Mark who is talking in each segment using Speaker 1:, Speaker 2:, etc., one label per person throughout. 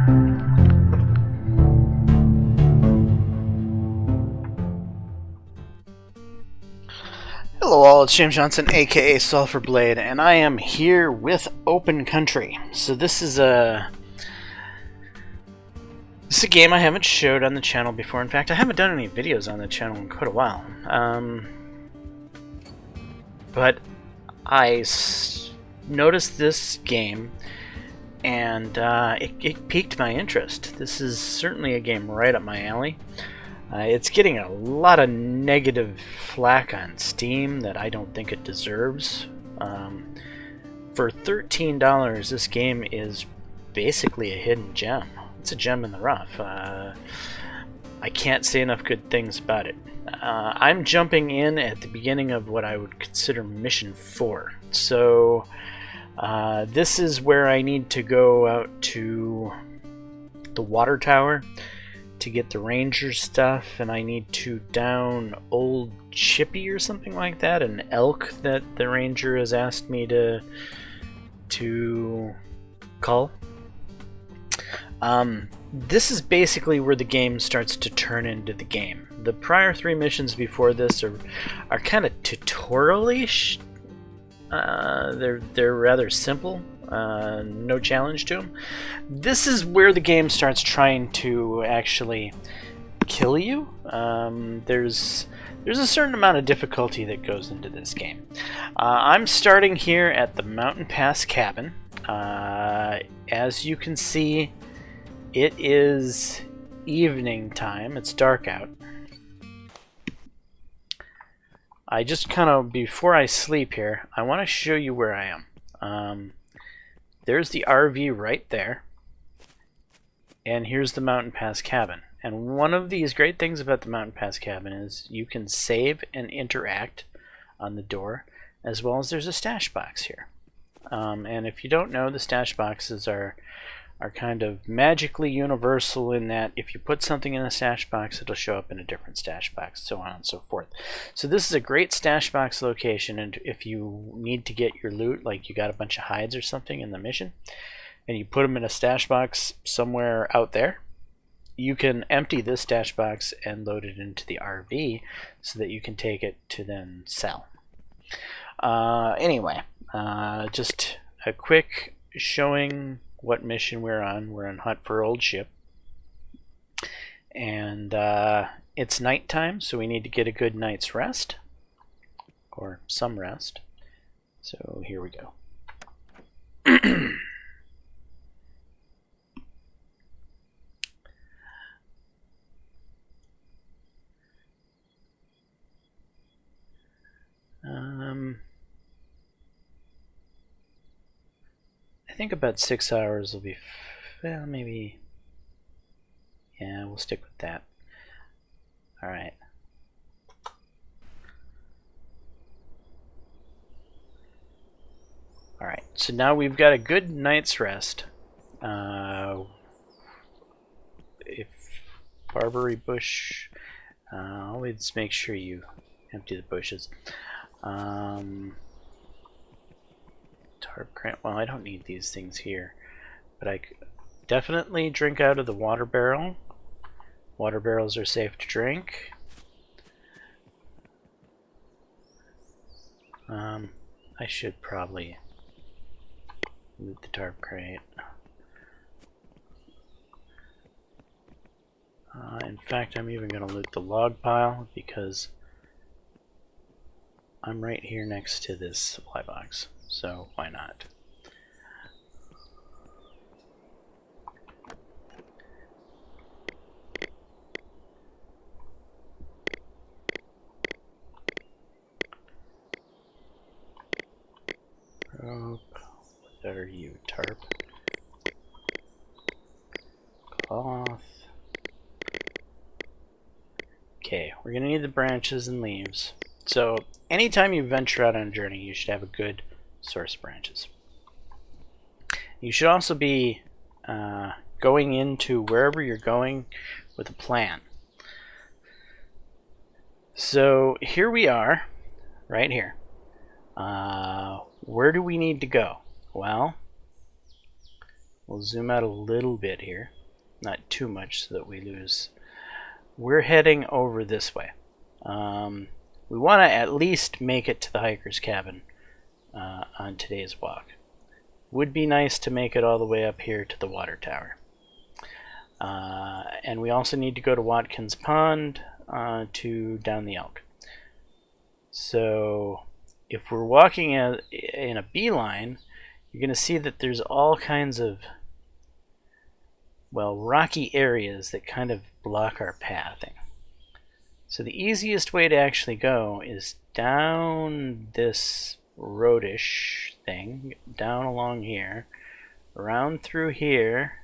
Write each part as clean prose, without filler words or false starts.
Speaker 1: Hello all, it's James Johnson, aka Sulfurblade, and I am here with Open Country. So this is a game I haven't showed on the channel before. In fact, I haven't done any videos on the channel in quite a while. But I noticed this game, and it piqued my interest. This is certainly a game right up my alley. It's getting a lot of negative flack on Steam that I don't think it deserves. For $13, this game is basically a hidden gem. It's a gem in the rough. I can't say enough good things about it. I'm jumping in at the beginning of what I would consider Mission 4. So this is where I need to go out to the water tower to get the ranger stuff, and I need to down Old Chippy or something like that, an elk that the ranger has asked me to cull. This is basically where the game starts to turn into the game. The prior 3 missions before this are kind of tutorial-ish. They're rather simple. No challenge to them. This is where the game starts trying to actually kill you. There's a certain amount of difficulty that goes into this game. I'm starting here at the Mountain Pass cabin. As you can see, it is evening time. It's dark out. I just kind of, before I sleep here, I want to show you where I am. There's the RV right there, and here's the Mountain Pass cabin. And one of these great things about the Mountain Pass cabin is you can save and interact on the door, as well as there's a stash box here. And if you don't know, the stash boxes are kind of magically universal in that if you put something in a stash box, it'll show up in a different stash box, so on and so forth. So this is a great stash box location, and if you need to get your loot, like you got a bunch of hides or something in the mission, and you put them in a stash box somewhere out there, you can empty this stash box and load it into the RV so that you can take it to then sell. Anyway, just a quick showing what mission we're on. We're on Hunt for Old Ship, and it's nighttime, so we need to get a good night's rest, or some rest. So here we go. I think about 6 hours will be, well, maybe, yeah, we'll stick with that. Alright. Alright, so now we've got a good night's rest. If Barberry Bush, always make sure you empty the bushes. Tarp cramp. Well, I don't need these things here, but I could definitely drink out of the water barrel. Water barrels are safe to drink. I should probably loot the tarp crate. In fact, I'm even going to loot the log pile because I'm right here next to this supply box. So why not? Rope. What are you? Tarp. Cloth. Okay, we're gonna need the branches and leaves. So anytime you venture out on a journey, you should have a good source of branches. You should also be going into wherever you're going with a plan. So here we are, right here. Where do we need to go? Well, We'll zoom out a little bit here, not too much so that we lose. We're heading over this way. We want to at least make it to the hiker's cabin on today's walk. Would be nice to make it all the way up here to the water tower. And we also need to go to Watkins Pond to down the elk. So if we're walking in a beeline, you're going to see that there's all kinds of, well, rocky areas that kind of block our pathing. So the easiest way to actually go is down this roadish thing, down along here, around through here,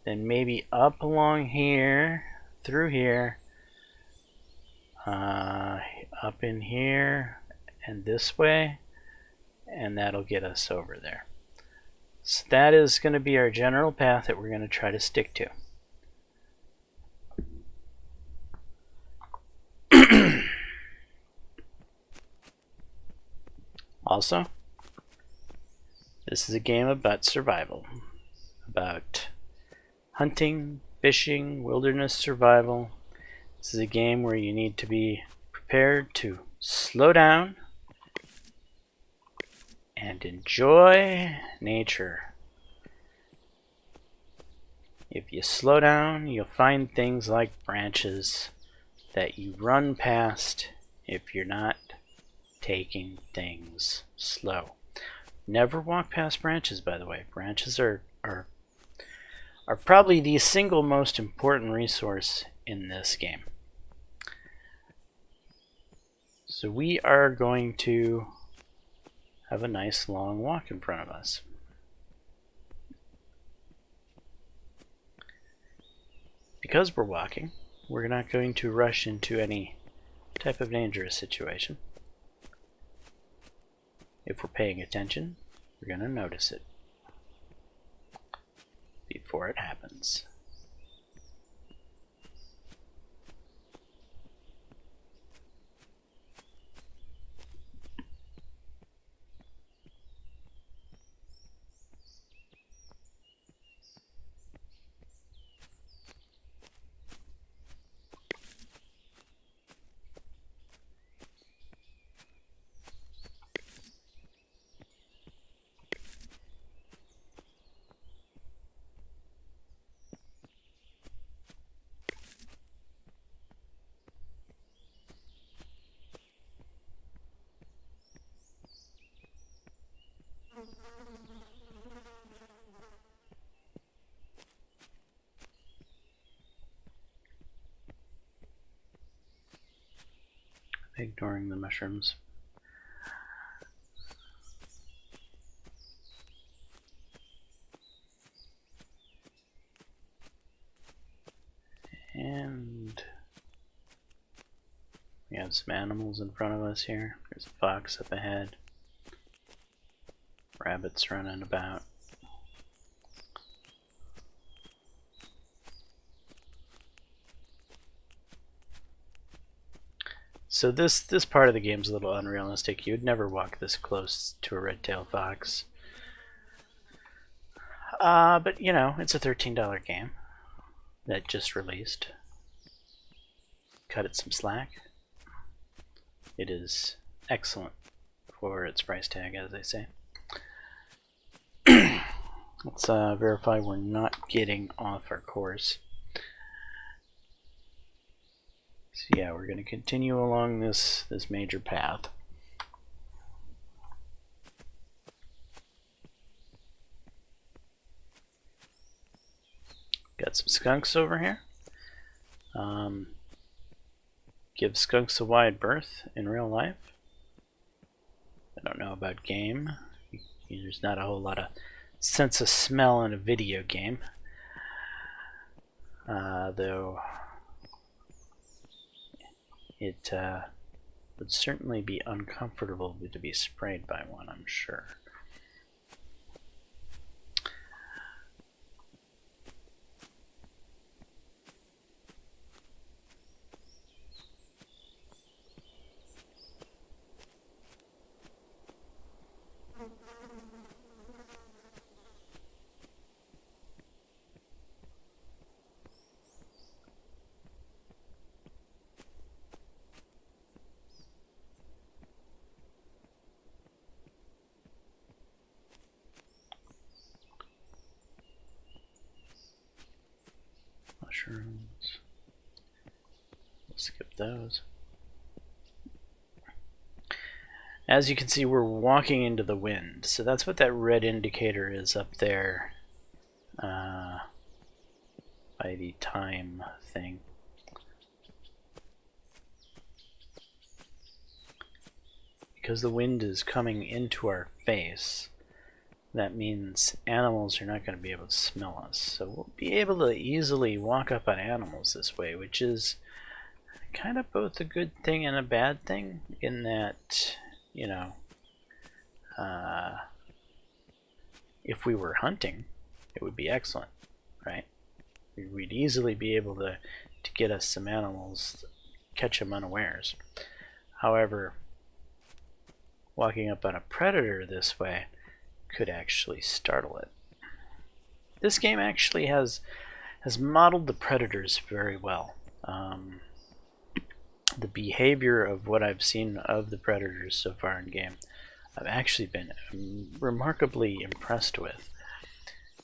Speaker 1: then maybe up along here, through here, up in here, and this way, and that'll get us over there. So that is going to be our general path that we're going to try to stick to. Also, this is a game about survival, about hunting, fishing, wilderness survival. This is a game where you need to be prepared to slow down and enjoy nature. If you slow down, you'll find things like branches that you run past if you're not taking things slow. Never walk past branches, by the way. Branches are probably the single most important resource in this game. So we are going to have a nice long walk in front of us. Because we're walking, we're not going to rush into any type of dangerous situation. If we're paying attention, we're going to notice it before it happens. Ignoring the mushrooms. And we have some animals in front of us here. There's a fox up ahead. Rabbits running about. So this part of the game is a little unrealistic. You'd never walk this close to a red-tailed fox. But you know, it's a $13 game that just released. Cut it some slack. It is excellent for its price tag, as they say. Let's verify we're not getting off our course. So yeah, we're going to continue along this major path. Got some skunks over here. Give skunks a wide berth in real life. I don't know about game. There's not a whole lot of sense of smell in a video game. Though it would certainly be uncomfortable to be sprayed by one, I'm sure. mushrooms. We'll skip those. As you can see, we're walking into the wind, so that's what that red indicator is up there by the time thing. Because the wind is coming into our face, that means animals are not going to be able to smell us. So we'll be able to easily walk up on animals this way, which is kind of both a good thing and a bad thing, in that, you know, if we were hunting, it would be excellent, right? We'd easily be able to get us some animals, catch them unawares. However, walking up on a predator this way could actually startle it. This game actually has modeled the predators very well. The behavior of what I've seen of the predators so far in game, I've actually been remarkably impressed with.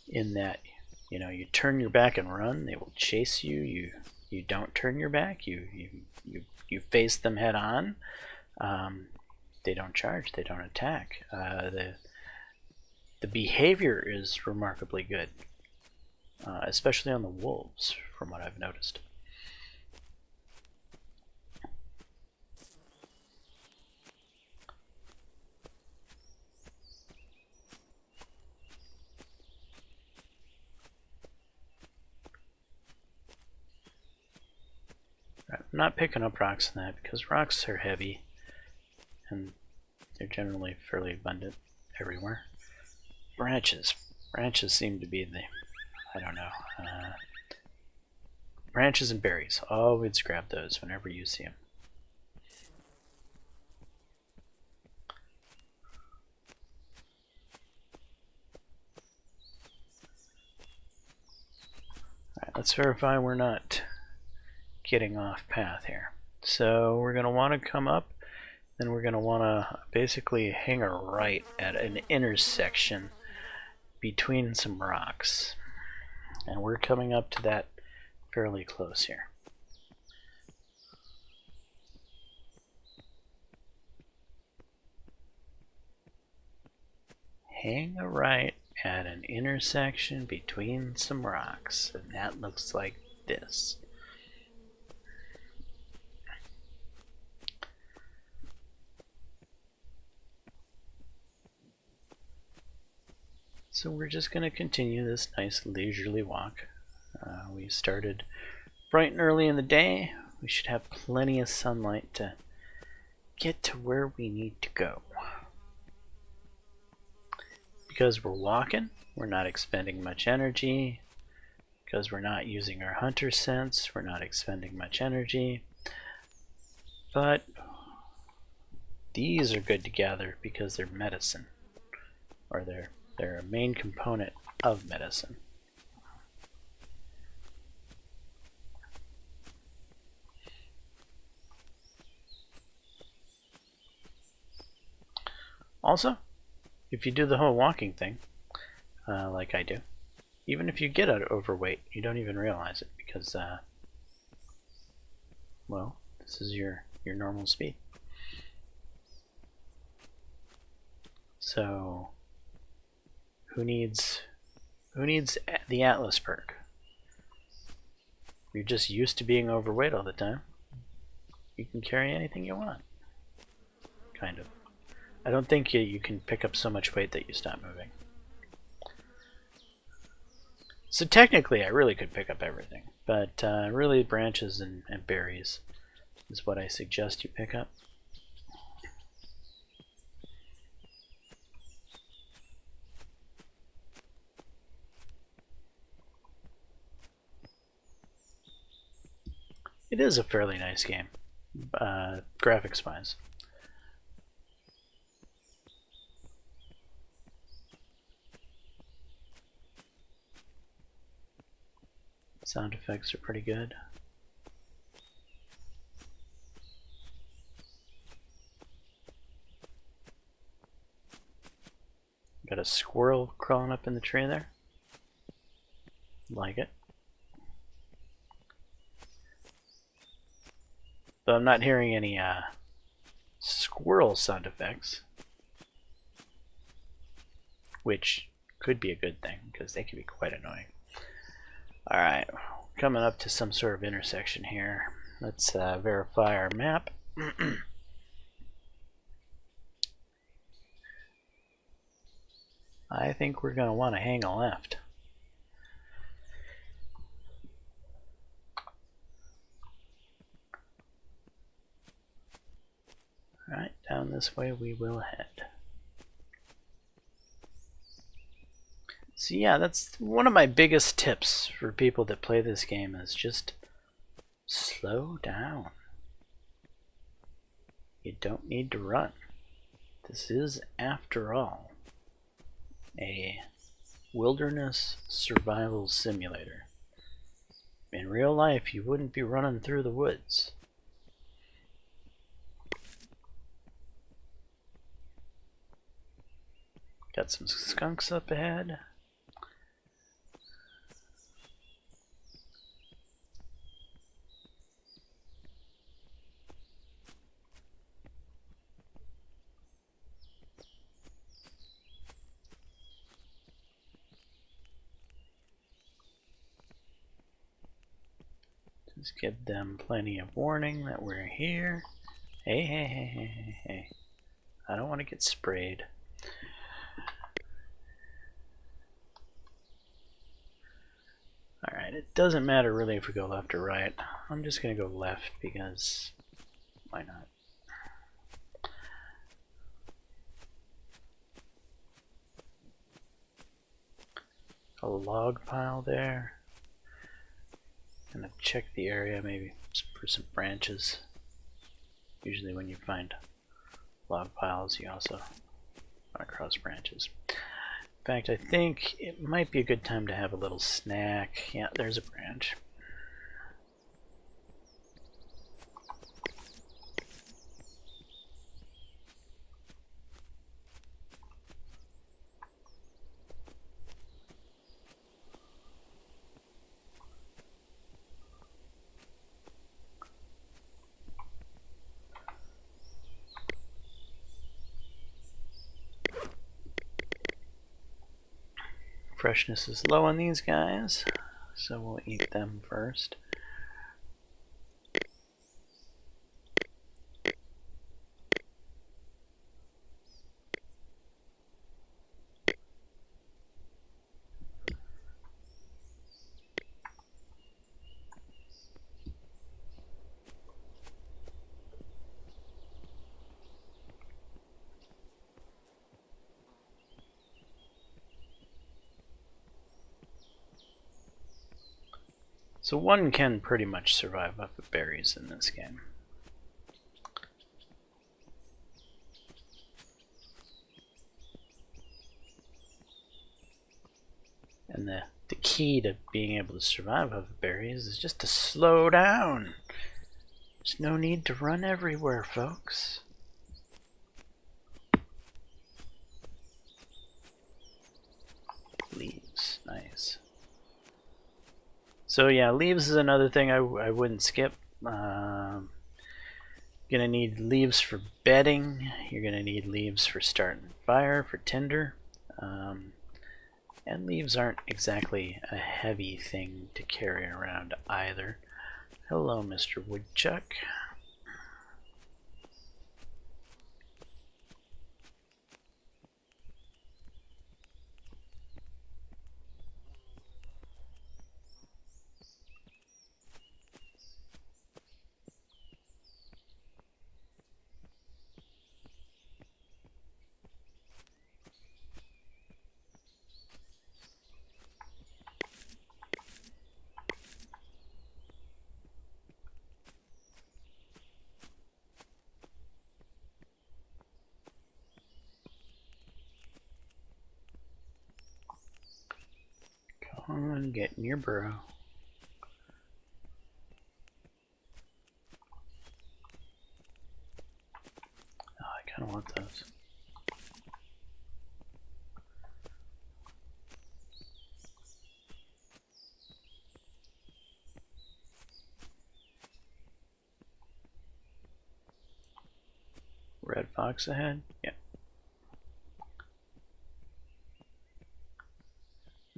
Speaker 1: In that, you know, you turn your back and run, they will chase you. You don't turn your back, you face them head on. They don't charge, they don't attack. The behavior is remarkably good, especially on the wolves, from what I've noticed. I'm not picking up rocks in that because rocks are heavy and they're generally fairly abundant everywhere. Branches seem to be the, I don't know, branches and berries. Always grab those whenever you see them. Alright, let's verify we're not getting off path here. So we're going to want to come up, then we're going to want to basically hang a right at an intersection between some rocks. And we're coming up to that fairly close here. Hang a right at an intersection between some rocks, and that looks like this. So we're just going to continue this nice leisurely walk. We started bright and early in the day. We should have plenty of sunlight to get to where we need to go. Because we're walking, we're not expending much energy. Because we're not using our hunter sense, we're not expending much energy. But these are good to gather because they're medicine, or they're a main component of medicine. Also, if you do the whole walking thing, like I do, even if you get overweight, you don't even realize it because, well, this is your normal speed. So, who needs the Atlas perk? You're just used to being overweight all the time. You can carry anything you want. Kind of. I don't think you can pick up so much weight that you stop moving. So technically I really could pick up everything, but really branches and berries is what I suggest you pick up. It is a fairly nice game, graphics wise. Sound effects are pretty good. Got a squirrel crawling up in the tree there. Like it. So I'm not hearing any squirrel sound effects, which could be a good thing because they can be quite annoying. Alright, coming up to some sort of intersection here. Let's verify our map. I think we're going to want to hang a left. Alright, down this way we will head. So yeah, that's one of my biggest tips for people that play this game is just slow down. You don't need to run. This is, after all, a wilderness survival simulator. In real life, you wouldn't be running through the woods. Got some skunks up ahead. Just give them plenty of warning that we're here. Hey, hey, hey, hey, hey, hey. I don't want to get sprayed. Alright, it doesn't matter really if we go left or right. I'm just going to go left because why not? A log pile there. I'm going to check the area maybe for some branches. Usually when you find log piles you also run across branches. In fact, I think it might be a good time to have a little snack. Yeah, there's a branch. Freshness is low on these guys, so we'll eat them first. So one can pretty much survive off of berries in this game. And the key to being able to survive off of berries is just to slow down. There's no need to run everywhere, folks. Leaves, nice. So yeah, leaves is another thing I wouldn't skip. Gonna need leaves for bedding. You're gonna need leaves for starting fire, for tinder. And leaves aren't exactly a heavy thing to carry around either. Hello, Mr. Woodchuck. Come on, get in your burrow. Oh, I kind of want those. red fox ahead? Yep.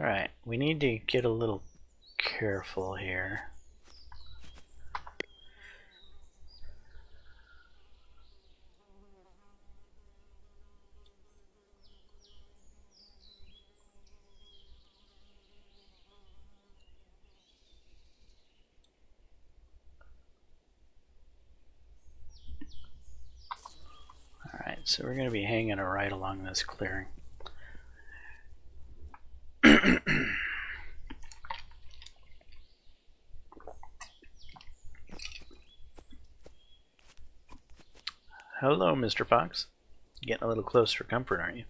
Speaker 1: Alright, we need to get a little careful here. Alright, so we're going to be hanging right along this clearing. Hello, Mr. Fox. Getting a little close for comfort, aren't you?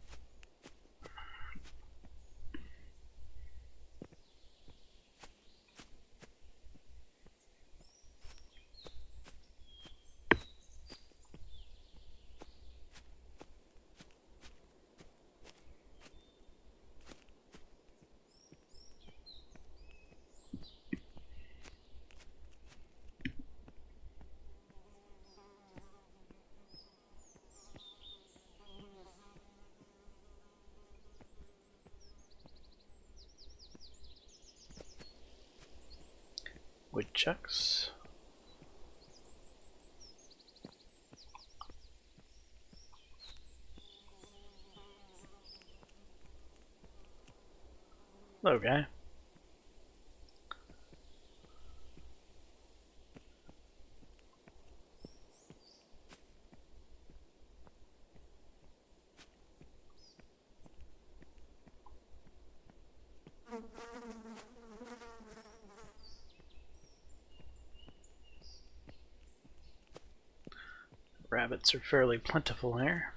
Speaker 1: Woodchucks. Hello, guy. Rabbits are fairly plentiful here.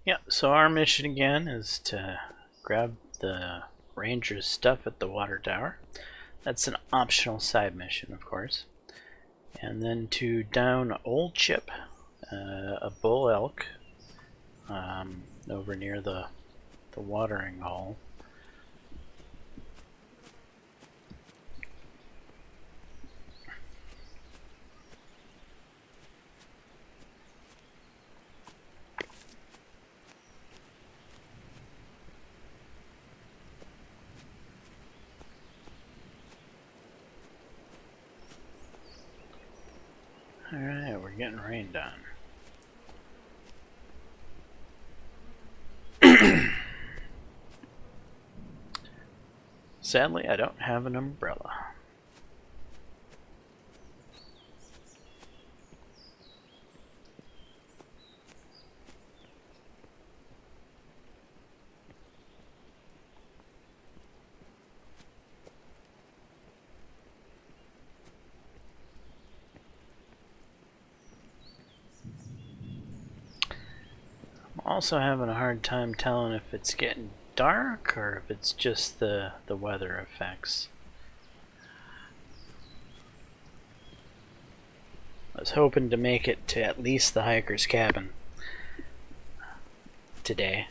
Speaker 1: Yeah, so our mission again is to grab the ranger's stuff at the water tower. That's an optional side mission, of course. And then to down Old Chip, a bull elk, over near the watering hole. Alright, we're getting rained on. Sadly, I don't have an umbrella. I'm also having a hard time telling if it's getting dark or if it's just the weather effects. I was hoping to make it to at least the hiker's cabin today,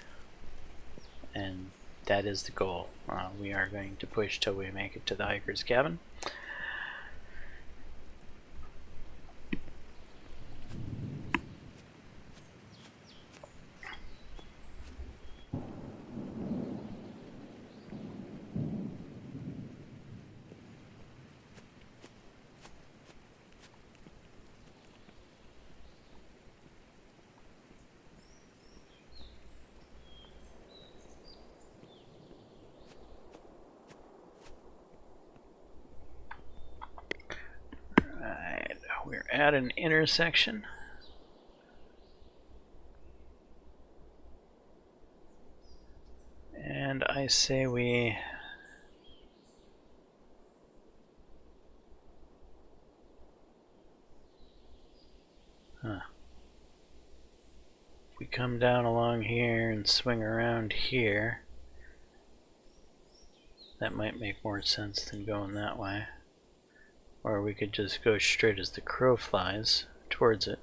Speaker 1: and that is the goal. We are going to push till we make it to the hiker's cabin. we're at an intersection. And I say we we come down along here and swing around here. That might make more sense than going that way. Or we could just go straight as the crow flies towards it.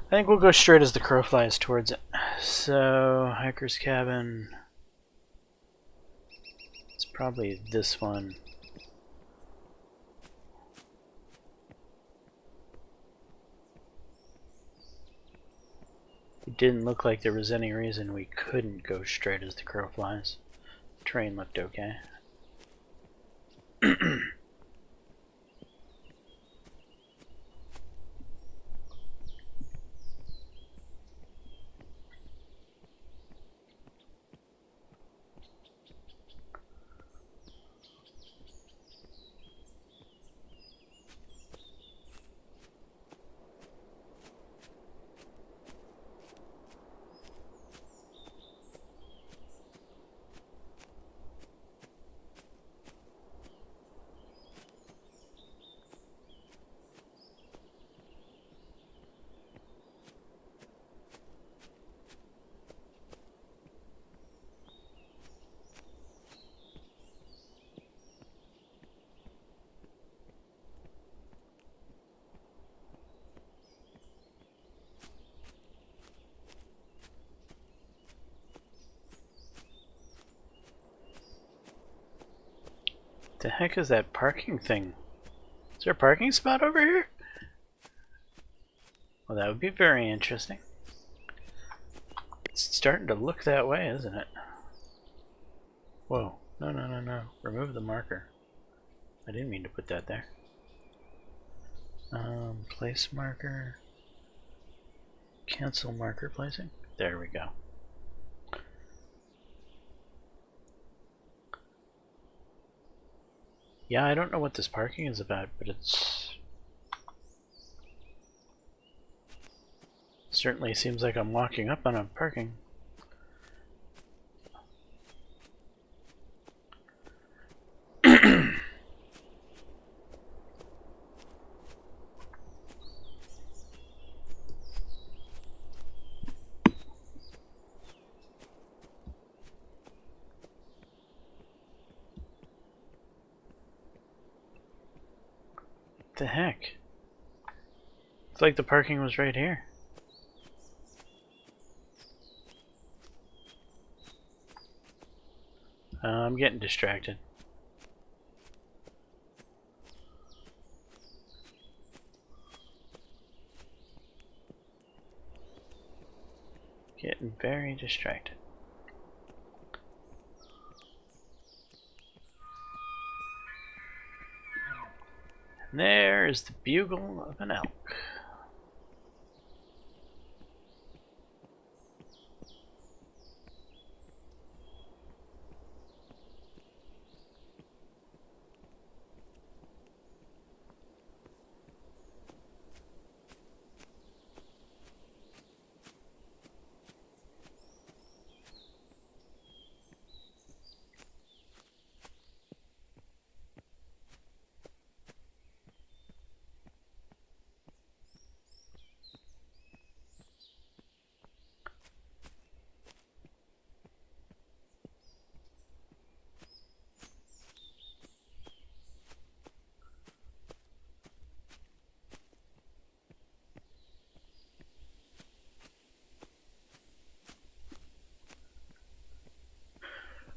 Speaker 1: I think we'll go straight as the crow flies towards it. So, hiker's cabin. It's probably this one. It didn't look like there was any reason we couldn't go straight as the crow flies. The terrain looked okay. The heck is that parking thing? Is there a parking spot over here? Well, that would be very interesting. It's starting to look that way, isn't it? Whoa. No, no, no, no. Remove the marker. I didn't mean to put that there. Place marker. Cancel marker placing. There we go. Yeah, I don't know what this parking is about, but it's certainly seems like I'm walking up on a parking. The heck? It's like the parking was right here. I'm getting distracted. Getting very distracted. And there is the bugle of an elk.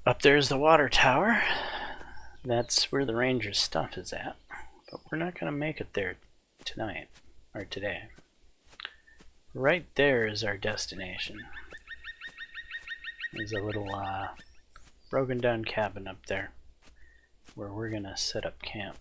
Speaker 1: Up there's the water tower. That's where the ranger's stuff is at. But we're not going to make it there tonight, or today. Right there is our destination. There's a little broken down cabin up there where we're going to set up camp.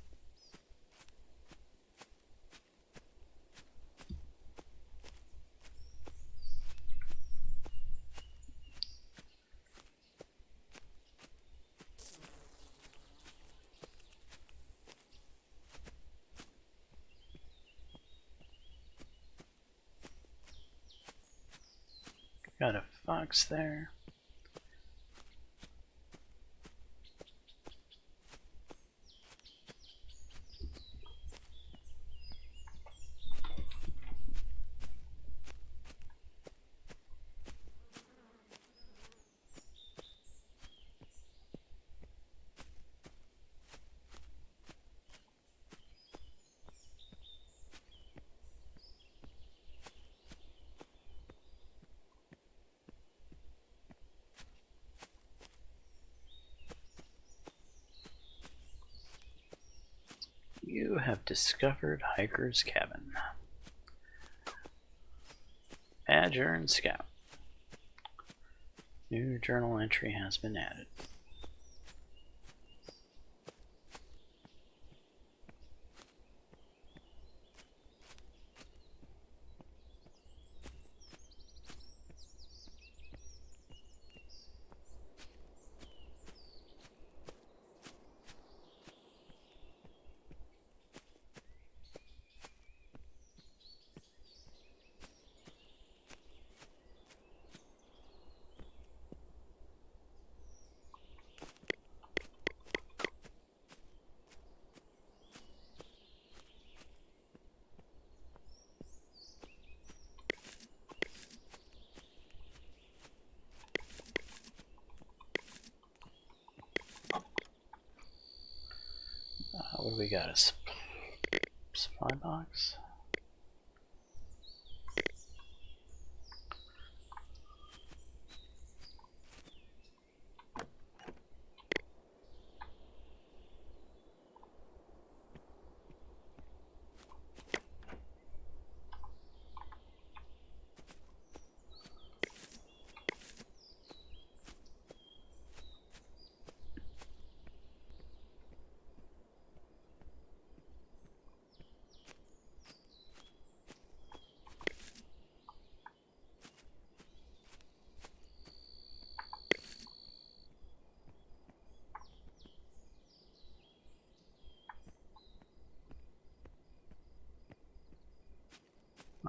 Speaker 1: Got a fox there. You have discovered Hiker's Cabin. Badger and Scout. New journal entry has been added. What do we got? A supply box?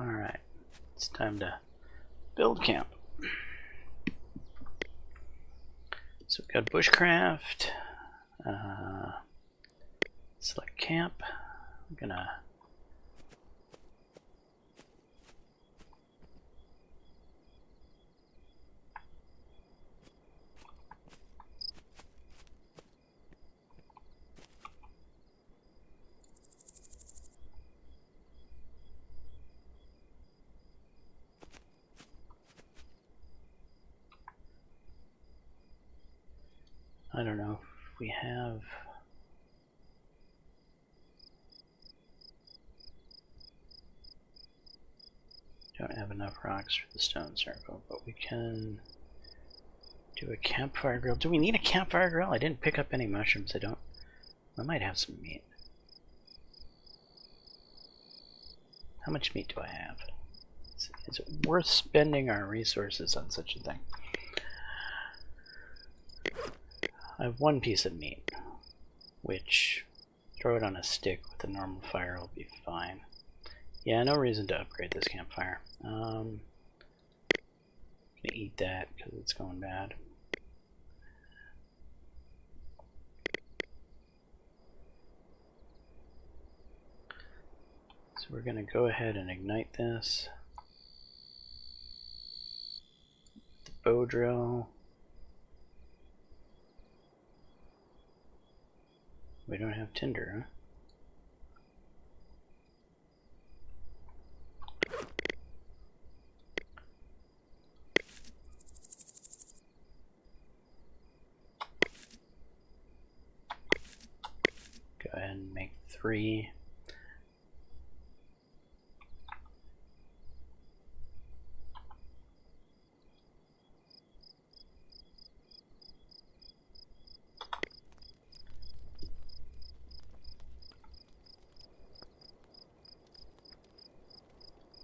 Speaker 1: Alright, it's time to build camp. So we've got bushcraft, select camp. I'm gonna I don't know if we have don't have enough rocks for the stone circle, but we can do a campfire grill. Do we need a campfire grill? I didn't pick up any mushrooms. I might have some meat. How much meat do I have? Is it worth spending our resources on such a thing? I have one piece of meat, which throw it on a stick with a normal fire will be fine. Yeah, no reason to upgrade this campfire. I'm gonna eat that because it's going bad. So we're gonna go ahead and ignite this. The bow drill. We don't have tinder, huh? Go ahead and make 3.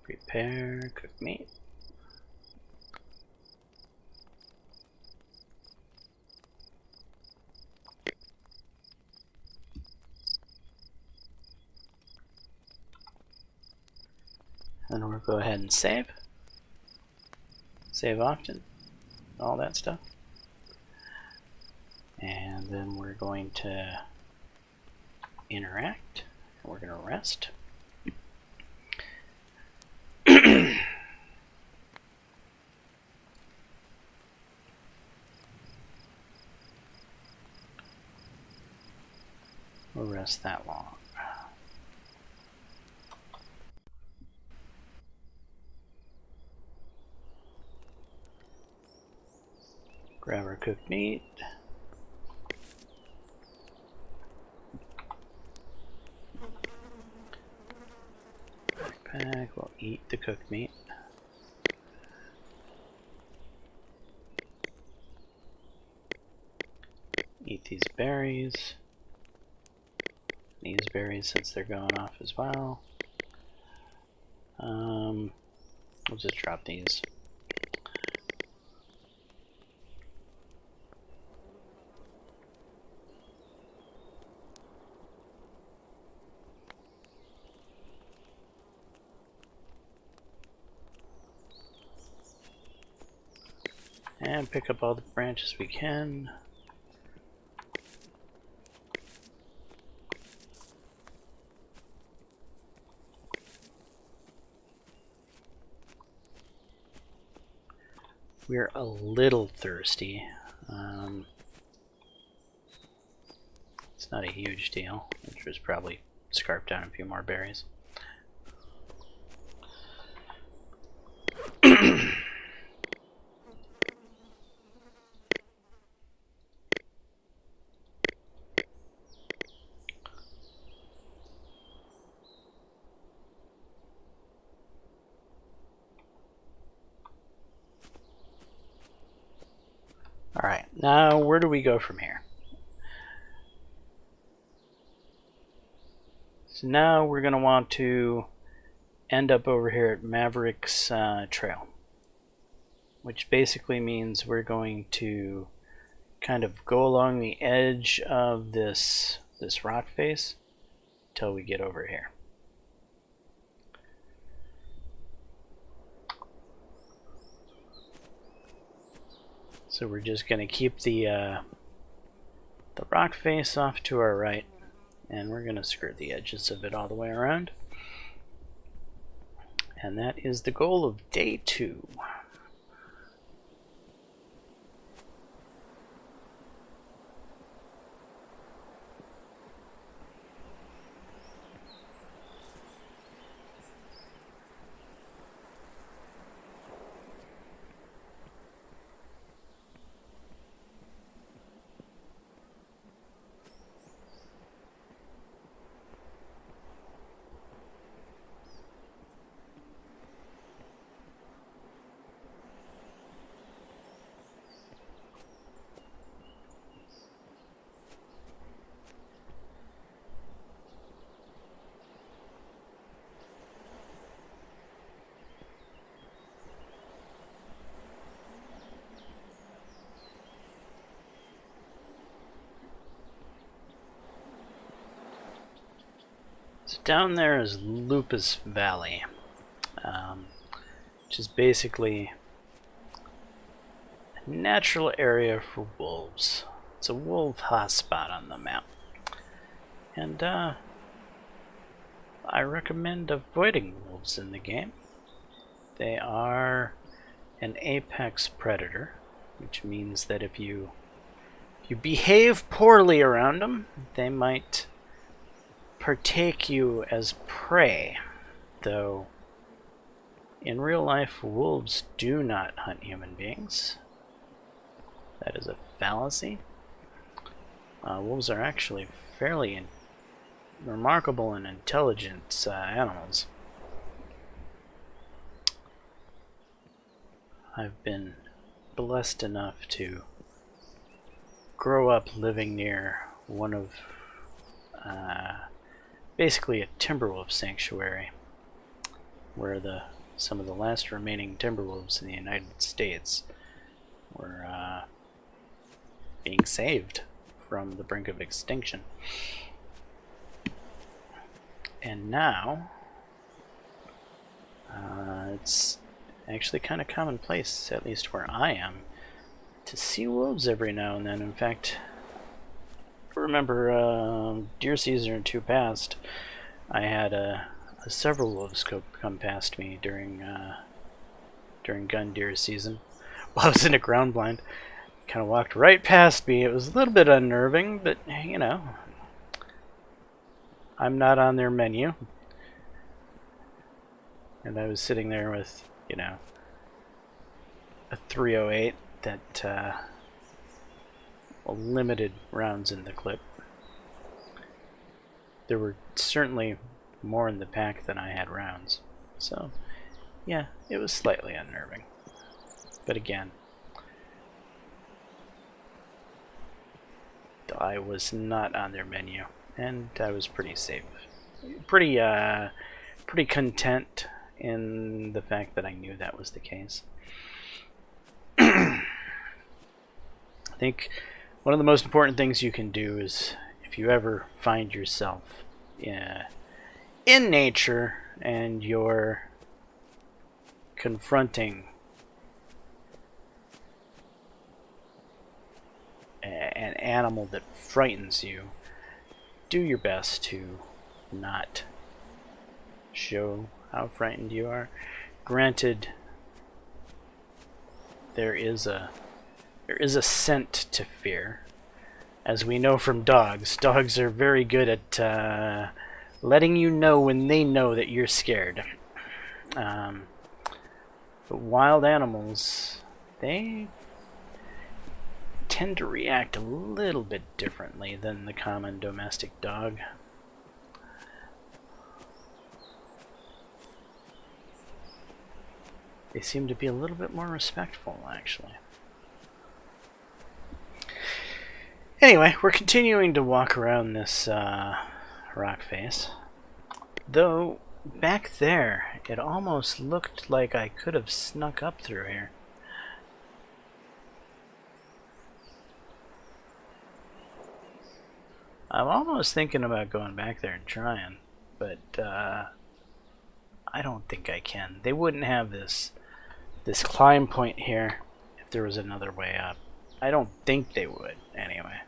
Speaker 1: Prepare cooked meat. And we'll go ahead and save. save often, all that stuff. And then we're going to interact. We're going to rest. We'll rest that long. Grab our cooked meat. Backpack, we'll eat the cooked meat. Eat these berries. These berries since they're going off as well. We'll just drop these. And pick up all the branches we can. We're a little thirsty. It's not a huge deal. We'll just probably scarf down a few more berries. Alright, now where do we go from here? So now we're going to want to end up over here at Maverick's Trail, which basically means we're going to kind of go along the edge of this rock face until we get over here. So we're just going to keep the rock face off to our right, and we're going to skirt the edges of it all the way around. And that is the goal of day 2. So down there is Lupus Valley, which is basically a natural area for wolves. It's a wolf hotspot on the map, and I recommend avoiding wolves in the game. They are an apex predator, which means that if you behave poorly around them, they might partake you as prey, though in real life wolves do not hunt human beings. That is a fallacy. Wolves are actually fairly remarkable and intelligent animals. I've been blessed enough to grow up living near one of basically a timberwolf sanctuary, where some of the last remaining timberwolves in the United States were being saved from the brink of extinction. And now it's actually kind of commonplace, at least where I am, to see wolves every now and then. In fact, I remember deer season or two past, I had several wolves come past me during gun deer season while I was in a ground blind. Kind of walked right past me. It was a little bit unnerving, but you know, I'm not on their menu. And I was sitting there with, you know, a 308 that limited rounds in the clip. There were certainly more in the pack than I had rounds. So, yeah, it was slightly unnerving. But again, I was not on their menu, and I was pretty safe. Pretty content in the fact that I knew that was the case. I think one of the most important things you can do is, if you ever find yourself in nature and you're confronting an animal that frightens you, do your best to not show how frightened you are. Granted, there is a scent to fear. As we know from dogs, dogs are very good at letting you know when they know that you're scared. But wild animals, they tend to react a little bit differently than the common domestic dog. They seem to be a little bit more respectful, actually. Anyway, we're continuing to walk around this rock face. Though, back there, it almost looked like I could have snuck up through here. I'm almost thinking about going back there and trying, but I don't think I can. They wouldn't have this climb point here if there was another way up. I don't think they would, anyway.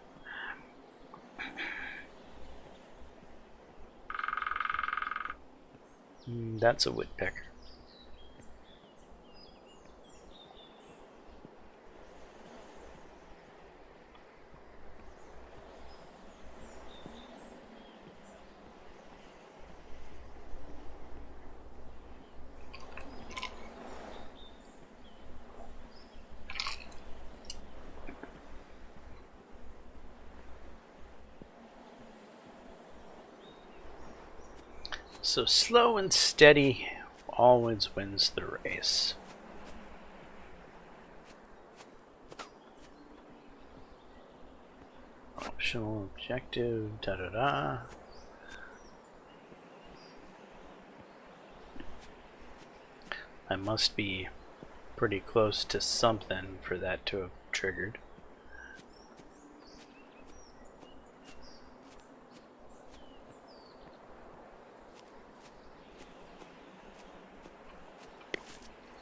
Speaker 1: That's a woodpecker. So slow and steady always wins the race. Optional objective, da-da-da. I must be pretty close to something for that to have triggered.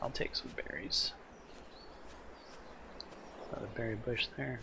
Speaker 1: I'll take some berries. Another berry bush there.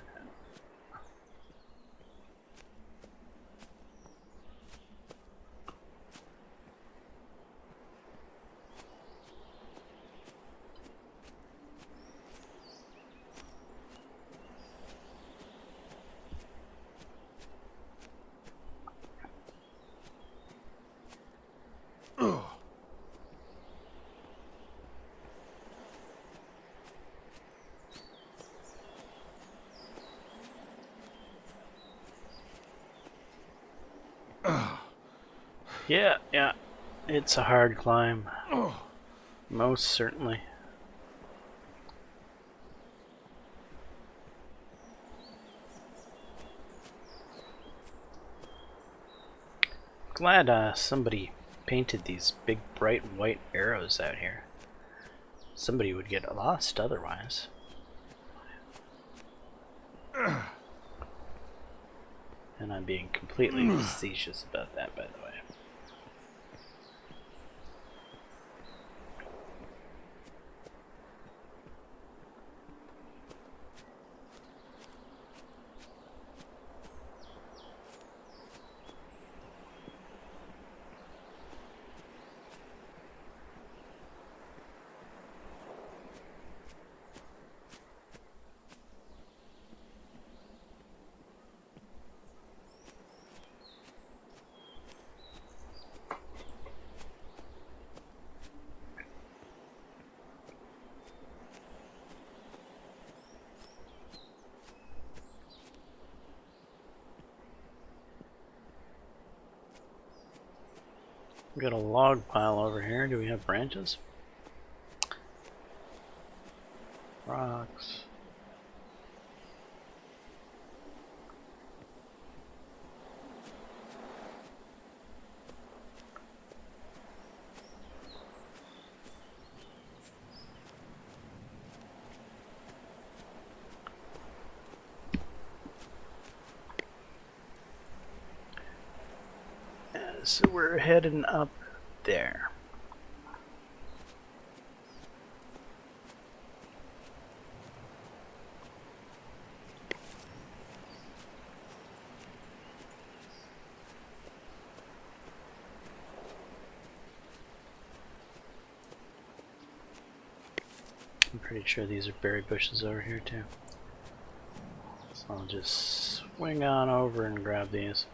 Speaker 1: Yeah, it's a hard climb. Most certainly. Glad somebody painted these big bright white arrows out here. Somebody would get lost otherwise. And I'm being completely facetious about that, by the way. We've got a log pile over here. Do we have branches? Rocks. So we're heading up there. I'm pretty sure these are berry bushes over here too. So I'll just swing on over and grab these.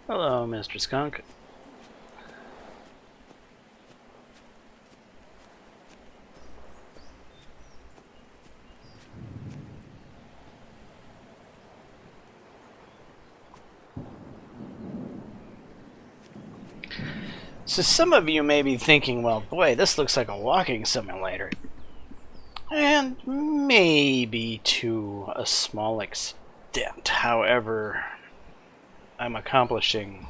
Speaker 1: Hello, Mr. Skunk. So some of you may be thinking, well, boy, this looks like a walking simulator. And maybe to a small extent. However, I'm accomplishing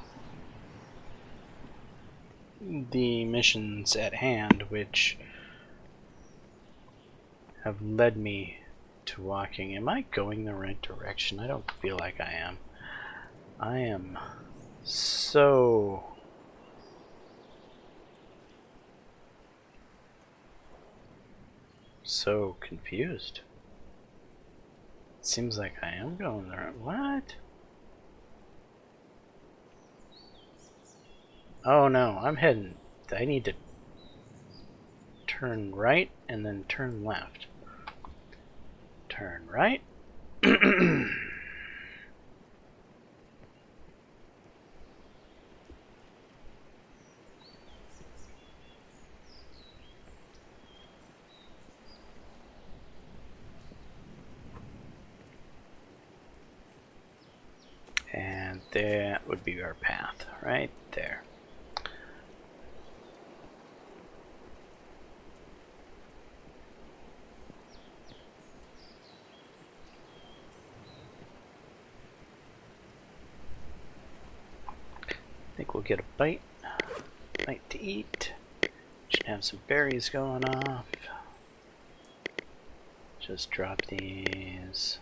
Speaker 1: the missions at hand, which have led me to walking. Am I going the right direction? I don't feel like I am. I am so confused. It seems like I am going the right. What? Oh no, I'm heading. I need to turn right and then turn left. Turn right. And that would be our path, right there. I think we'll get a bite to eat. Should have some berries going off. Just drop these.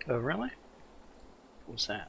Speaker 1: Oh, really? What was that?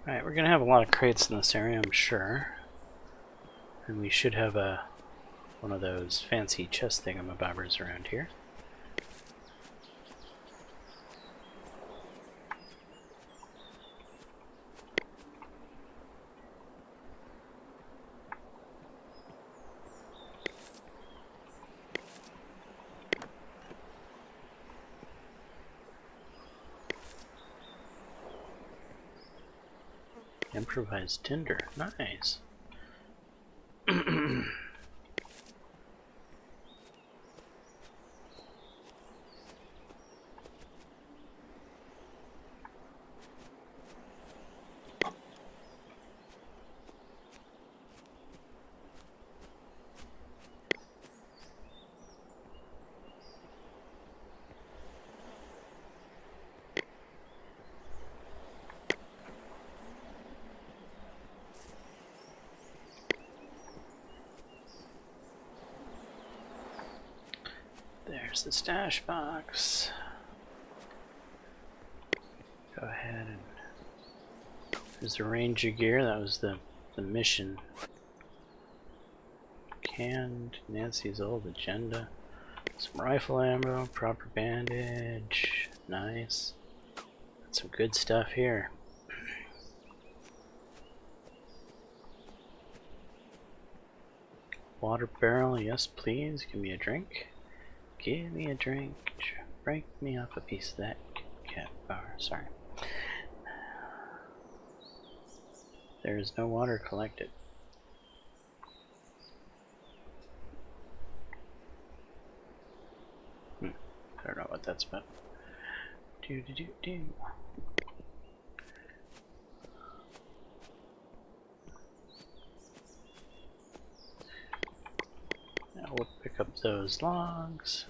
Speaker 1: Alright, we're going to have a lot of crates in this area, I'm sure. And we should have a one of those fancy chest thingamabobbers around here. Improvised tinder, nice. There's the stash box. Go ahead and there's the ranger gear. That was the mission. Canned Nancy's old agenda. Some rifle ammo, proper bandage. Nice. Got some good stuff here. Water barrel, yes please. Give me a drink. Give me a drink. Break me off a piece of that cat bar. Sorry. There is no water collected. I don't know what that's about. Do. Now we'll pick up those logs.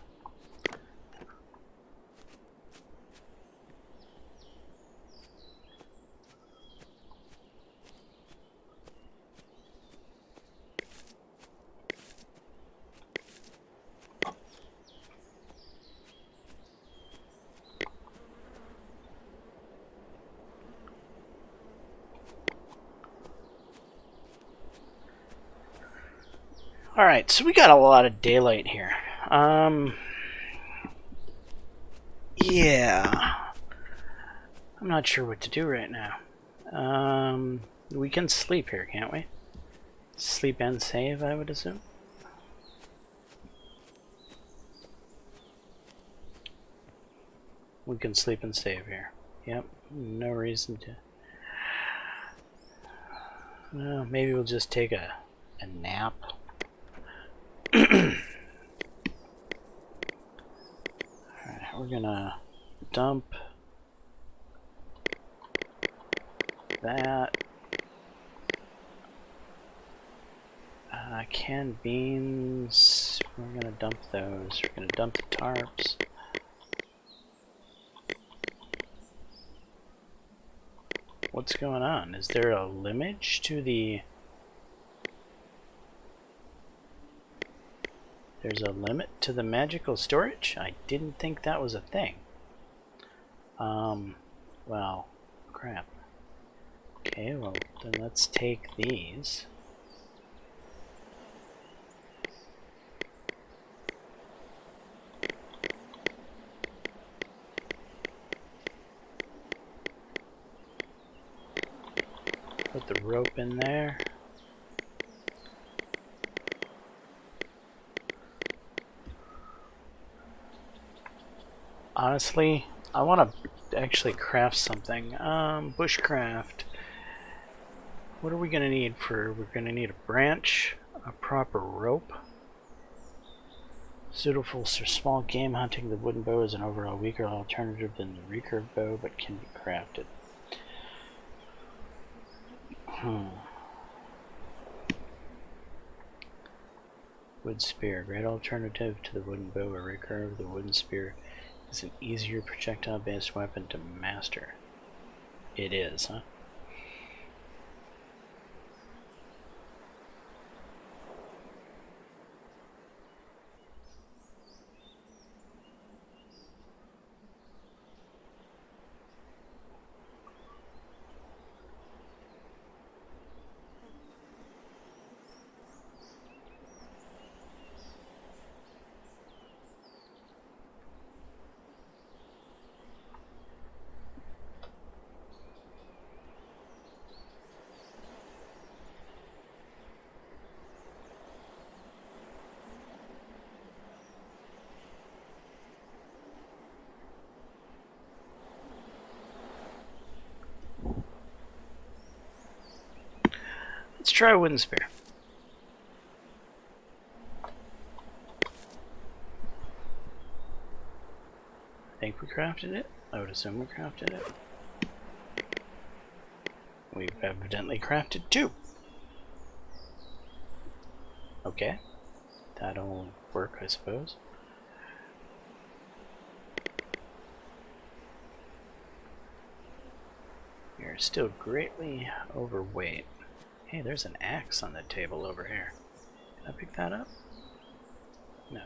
Speaker 1: Alright, so we got a lot of daylight here. Yeah. I'm not sure what to do right now. We can sleep here, can't we? Sleep and save, I would assume. We can sleep and save here. Yep, no reason to. Well, maybe we'll just take a nap. Alright, we're gonna dump that. Canned beans, we're gonna dump those. We're gonna dump the tarps. What's going on? Is there a limit to the... There's a limit to the magical storage? I didn't think that was a thing. Well, crap. Okay, well, then let's take these. Put the rope in there. Honestly, I want to actually craft something. Bushcraft. What are we going to need for... We're going to need a branch, a proper rope. Suitable for small game hunting, the wooden bow is an overall weaker alternative than the recurve bow, but can be crafted. Wood spear, great alternative to the wooden bow or recurve. The wooden spear is an easier projectile-based weapon to master. It is, huh? Let's try a wooden spear. I think we crafted it. I would assume we crafted it. We've evidently crafted 2. Okay. That'll work, I suppose. You're still greatly overweight. Hey, there's an axe on the table over here. Can I pick that up? No.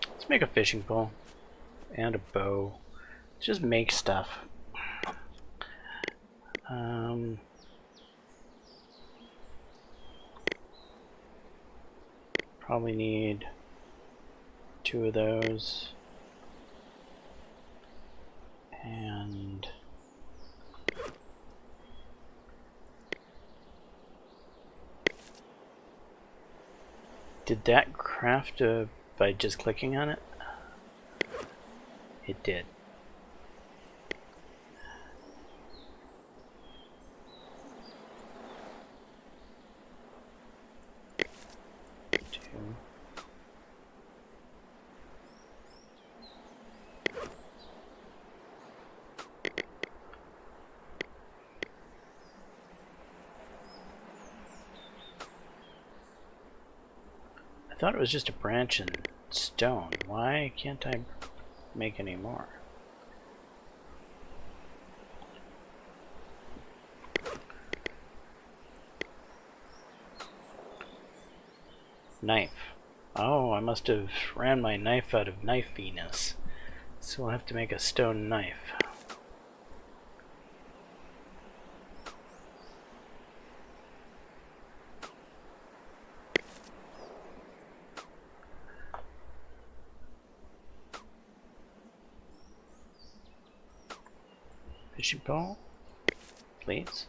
Speaker 1: Let's make a fishing pole and a bow. Let's just make stuff. Probably need 2 of those. And did that craft by just clicking on it? It did. I thought it was just a branch and stone. Why can't I make any more? Knife. Oh, I must have ran my knife out of knifeiness. So I'll have to make a stone knife. Fishing pole, please.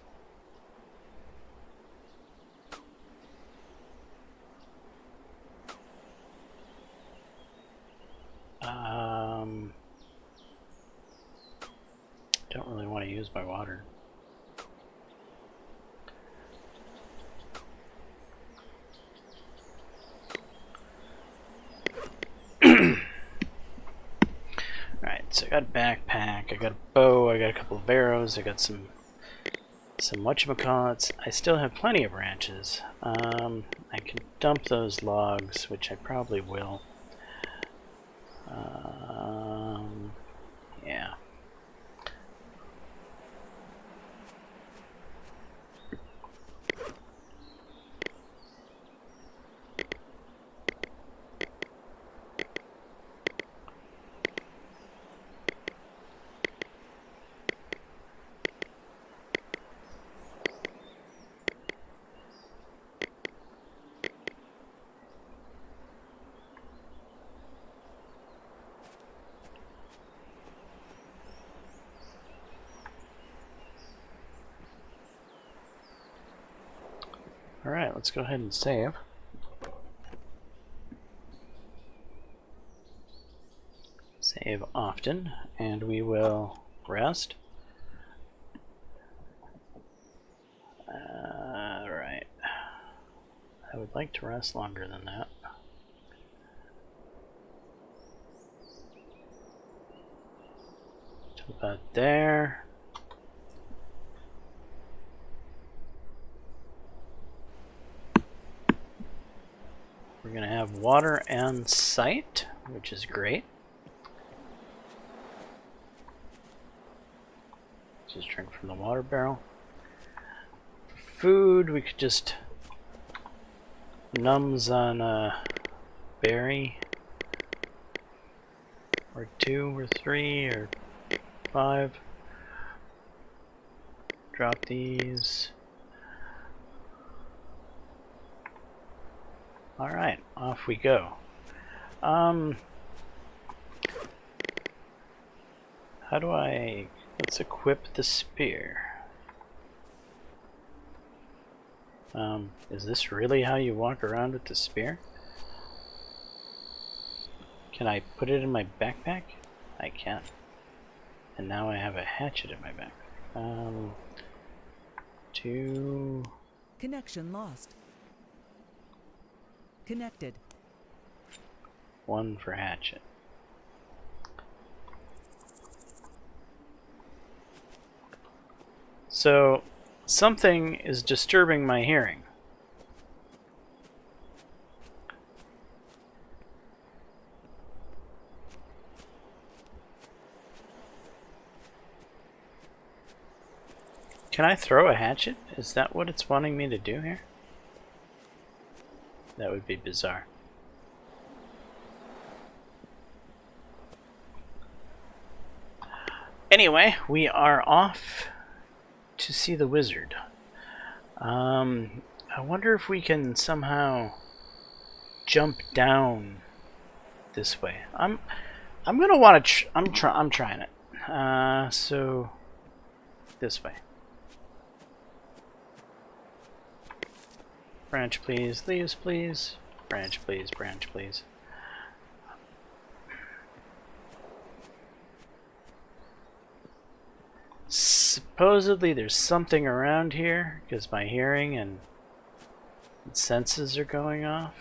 Speaker 1: Don't really want to use my water. Alright, so I got a backpack, I got a bow, I got a couple of arrows, I got some whatchamacallits. I still have plenty of branches. I can dump those logs, which I probably will. Yeah. Alright, let's go ahead and save. Save often, and we will rest. Right. I would like to rest longer than that. To about there. We're going to have water and sight, which is great. Just drink from the water barrel. For food, we could just numbs on a berry, or 2 or 3 or 5. Drop these. Alright, off we go. How do I... let's equip the spear. Is this really how you walk around with the spear? Can I put it in my backpack? I can. And now I have a hatchet in my backpack. Two...
Speaker 2: Connection lost. Connected.
Speaker 1: One for hatchet. So, something is disturbing my hearing. Can I throw a hatchet? Is that what it's wanting me to do here? That would be bizarre. Anyway, we are off to see the wizard. I wonder if we can somehow jump down this way. I'm gonna want to. I'm trying it. So this way. Branch, please. Leaves, please. Branch, please. Branch, please. Supposedly there's something around here because my hearing and senses are going off.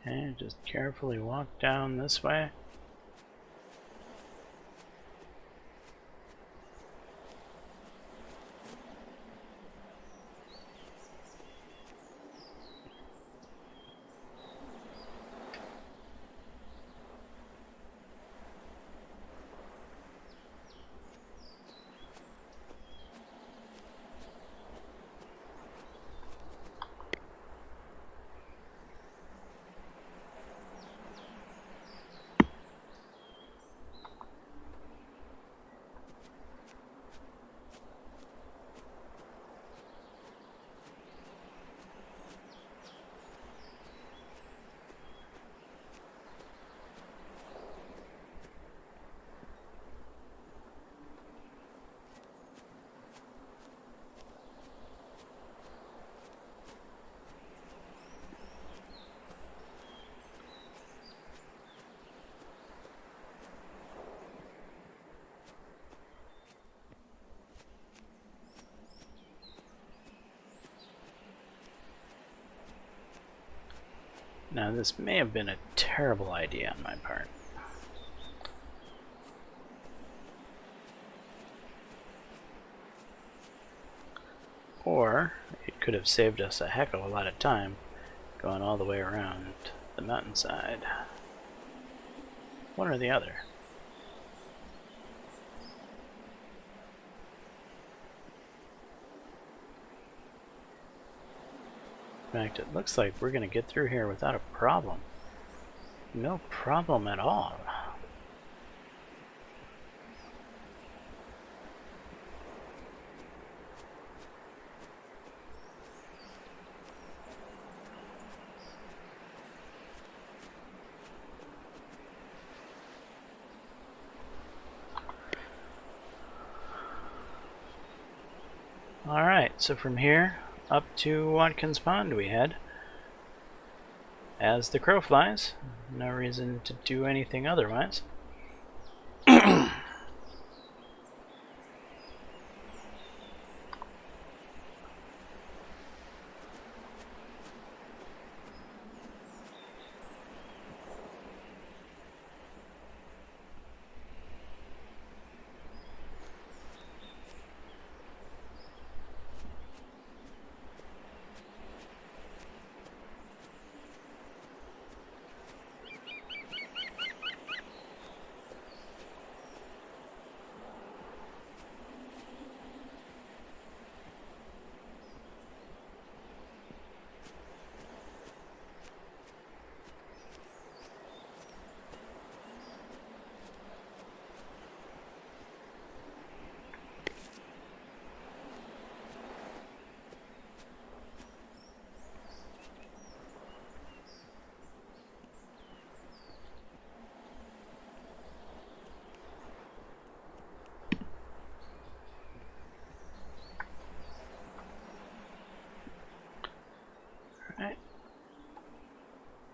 Speaker 1: Okay, just carefully walk down this way. Now this may have been a terrible idea on my part. Or it could have saved us a heck of a lot of time going all the way around the mountainside. One or the other. In fact, it looks like we're going to get through here without a problem. No problem at all. Alright, so from here up to Watkins Pond we head. As the crow flies. No reason to do anything otherwise.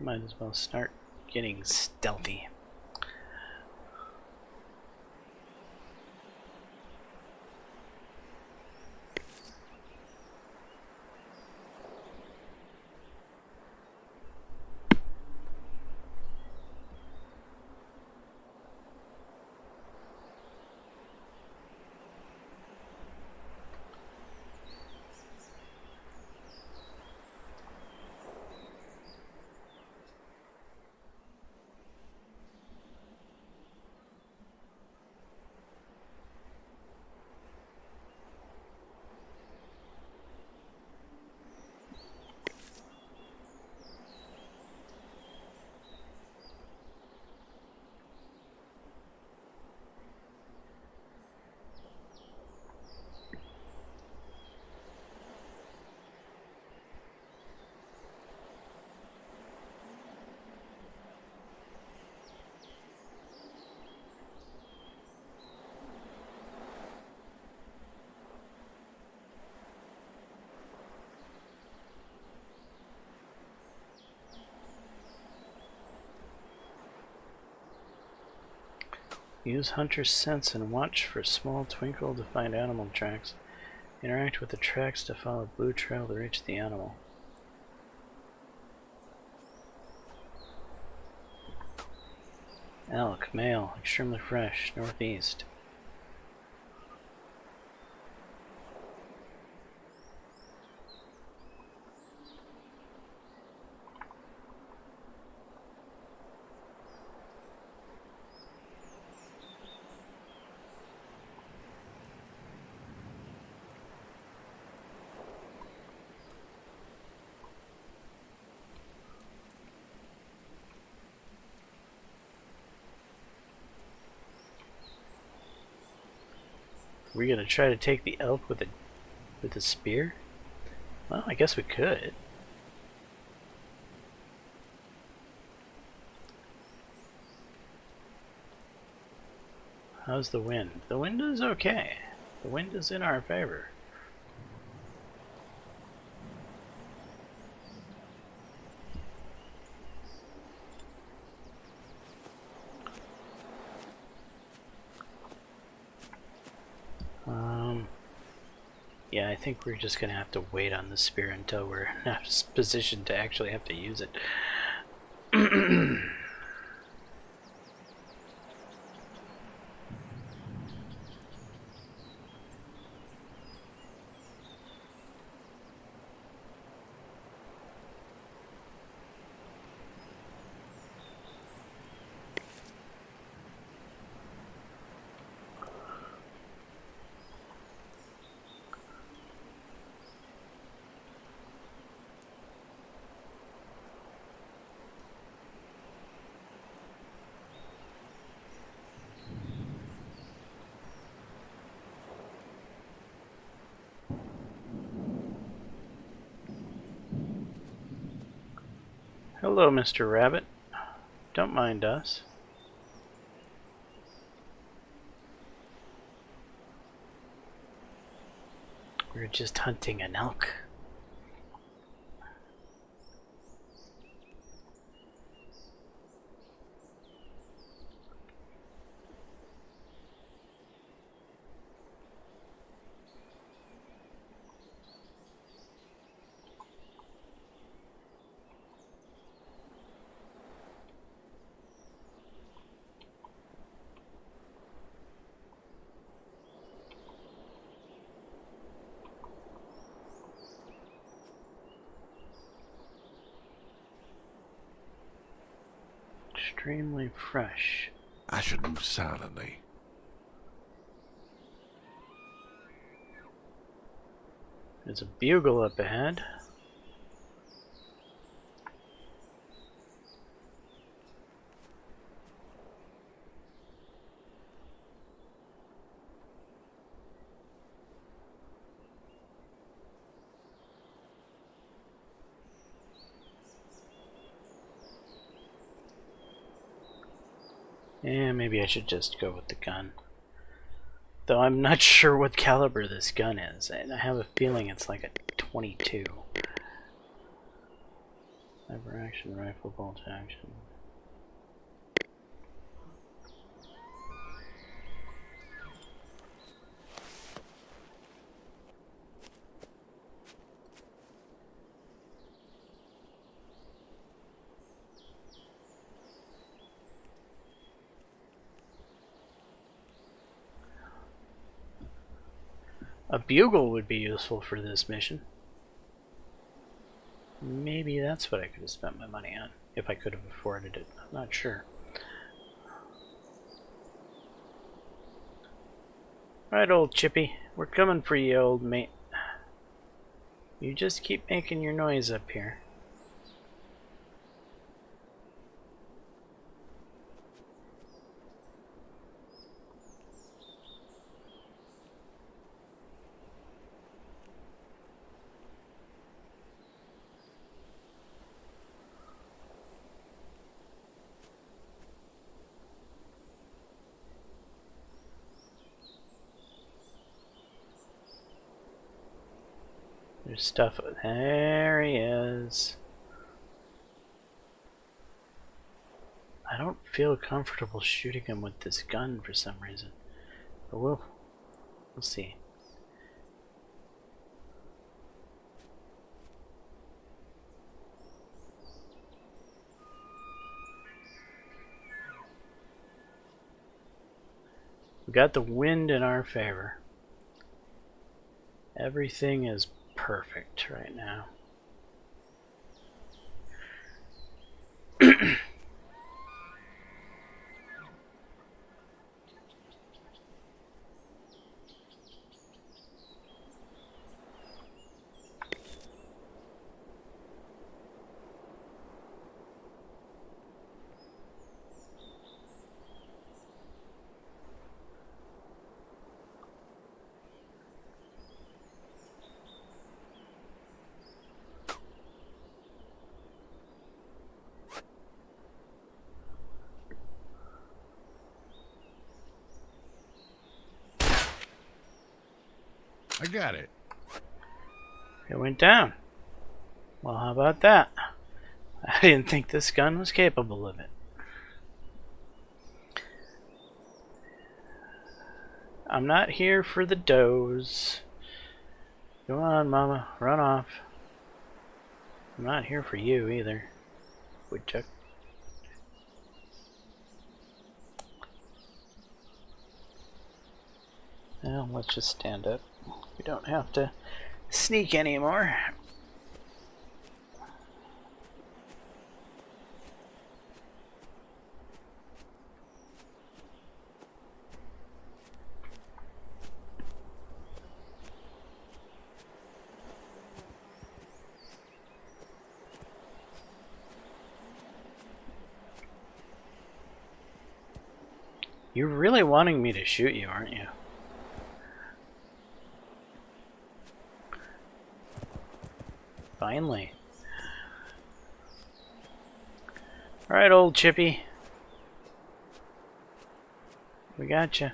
Speaker 1: Might as well start getting stealthy. Use hunter's sense and watch for small twinkle to find animal tracks. Interact with the tracks to follow a blue trail to reach the animal. Elk, male, extremely fresh, northeast. We're gonna try to take the elk with a spear? Well, I guess we could. How's the wind? The wind is okay. The wind is in our favor. Yeah, I think we're just gonna have to wait on the spear until we're in a position to actually have to use it. Hello, Mr. Rabbit. Don't mind us. We're just hunting an elk. Extremely fresh.
Speaker 3: I should move silently.
Speaker 1: There's a bugle up ahead. Yeah, maybe I should just go with the gun. Though I'm not sure what caliber this gun is. I have a feeling it's like a 22. Sniper action, rifle bolt action. A bugle would be useful for this mission. Maybe that's what I could have spent my money on, if I could have afforded it. I'm not sure. Alright, old Chippy. We're coming for you, old mate. You just keep making your noise up here. There's stuff. There he is. I don't feel comfortable shooting him with this gun for some reason. But we'll see. We got the wind in our favor. Everything is perfect right now.
Speaker 3: I got it.
Speaker 1: It went down. Well, how about that? I didn't think this gun was capable of it. I'm not here for the does. Go on, Mama. Run off. I'm not here for you either, woodchuck. Well, let's just stand up. We don't have to sneak anymore. You're really wanting me to shoot you, aren't you? Finally. Alright, old Chippy. We got you.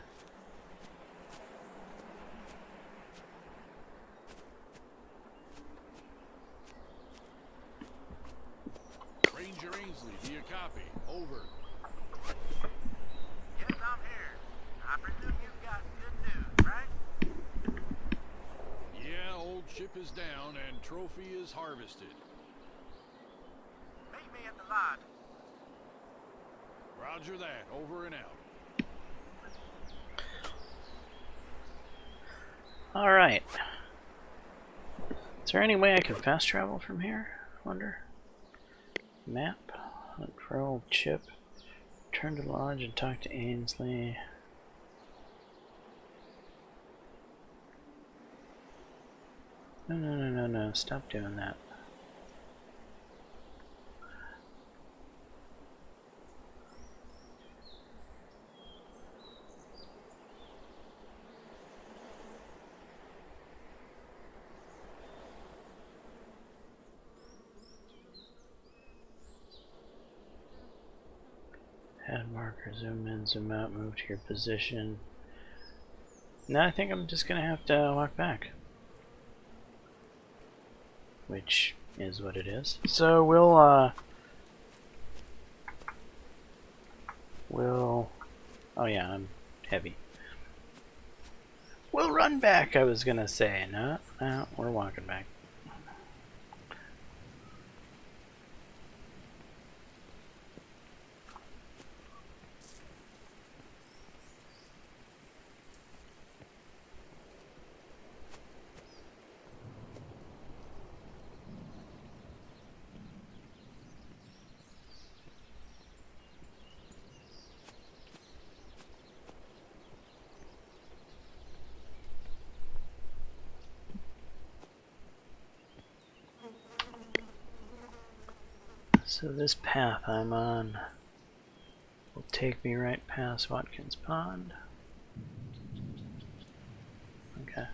Speaker 3: Ranger Ainsley, do you copy? Over.
Speaker 4: Yes, I'm here. I presume you've got good news, right?
Speaker 3: Yeah, old ship is down and trophy is harvested.
Speaker 4: Meet me at the lodge.
Speaker 3: Roger that. Over and out.
Speaker 1: Alright. Is there any way I can fast travel from here? I wonder. Map. Hunt for old Chip. Return to the lodge and talk to Ainsley. No. Stop doing that. Add marker, zoom in, zoom out, move to your position. Now I think I'm just gonna have to walk back. Which is what it is. So we'll oh yeah, I'm heavy. We'll run back, I was gonna say. No, we're walking back. So this path I'm on will take me right past Watkins Pond. Okay.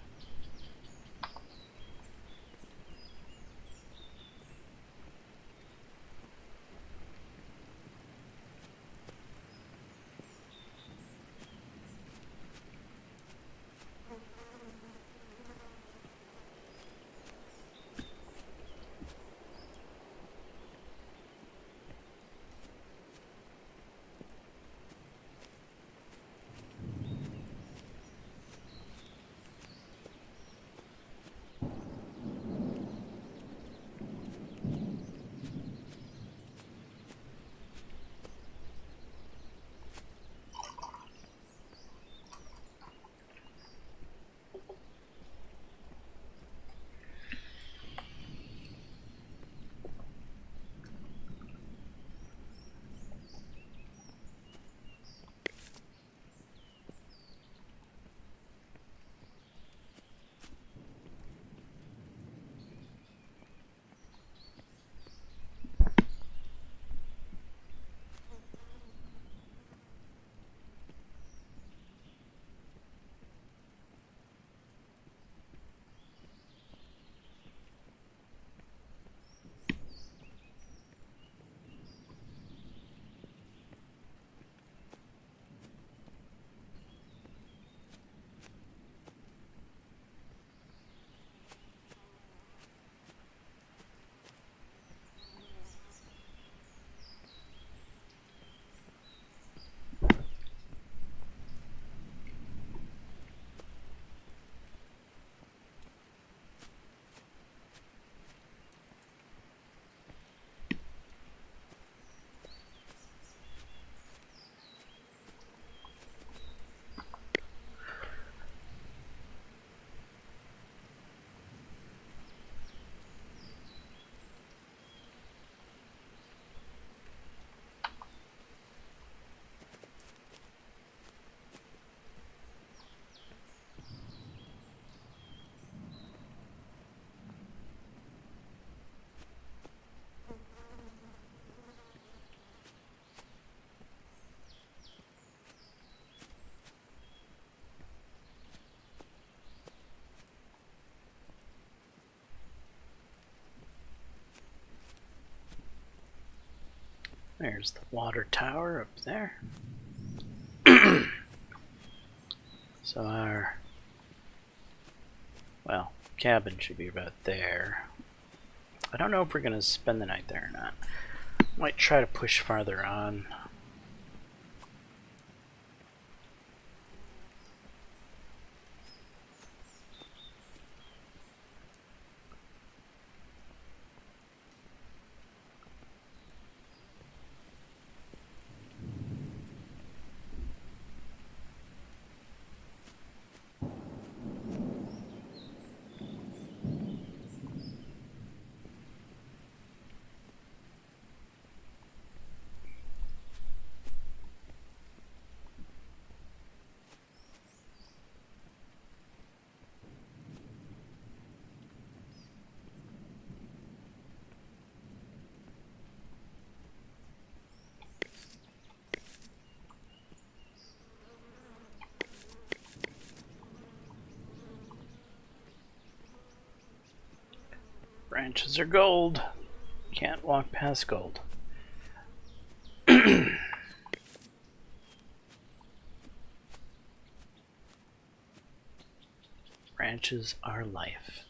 Speaker 1: There's the water tower up there. So our, well, cabin should be about there. I don't know if we're going to spend the night there or not. Might try to push farther on. Branches are gold. Can't walk past gold. Branches are life.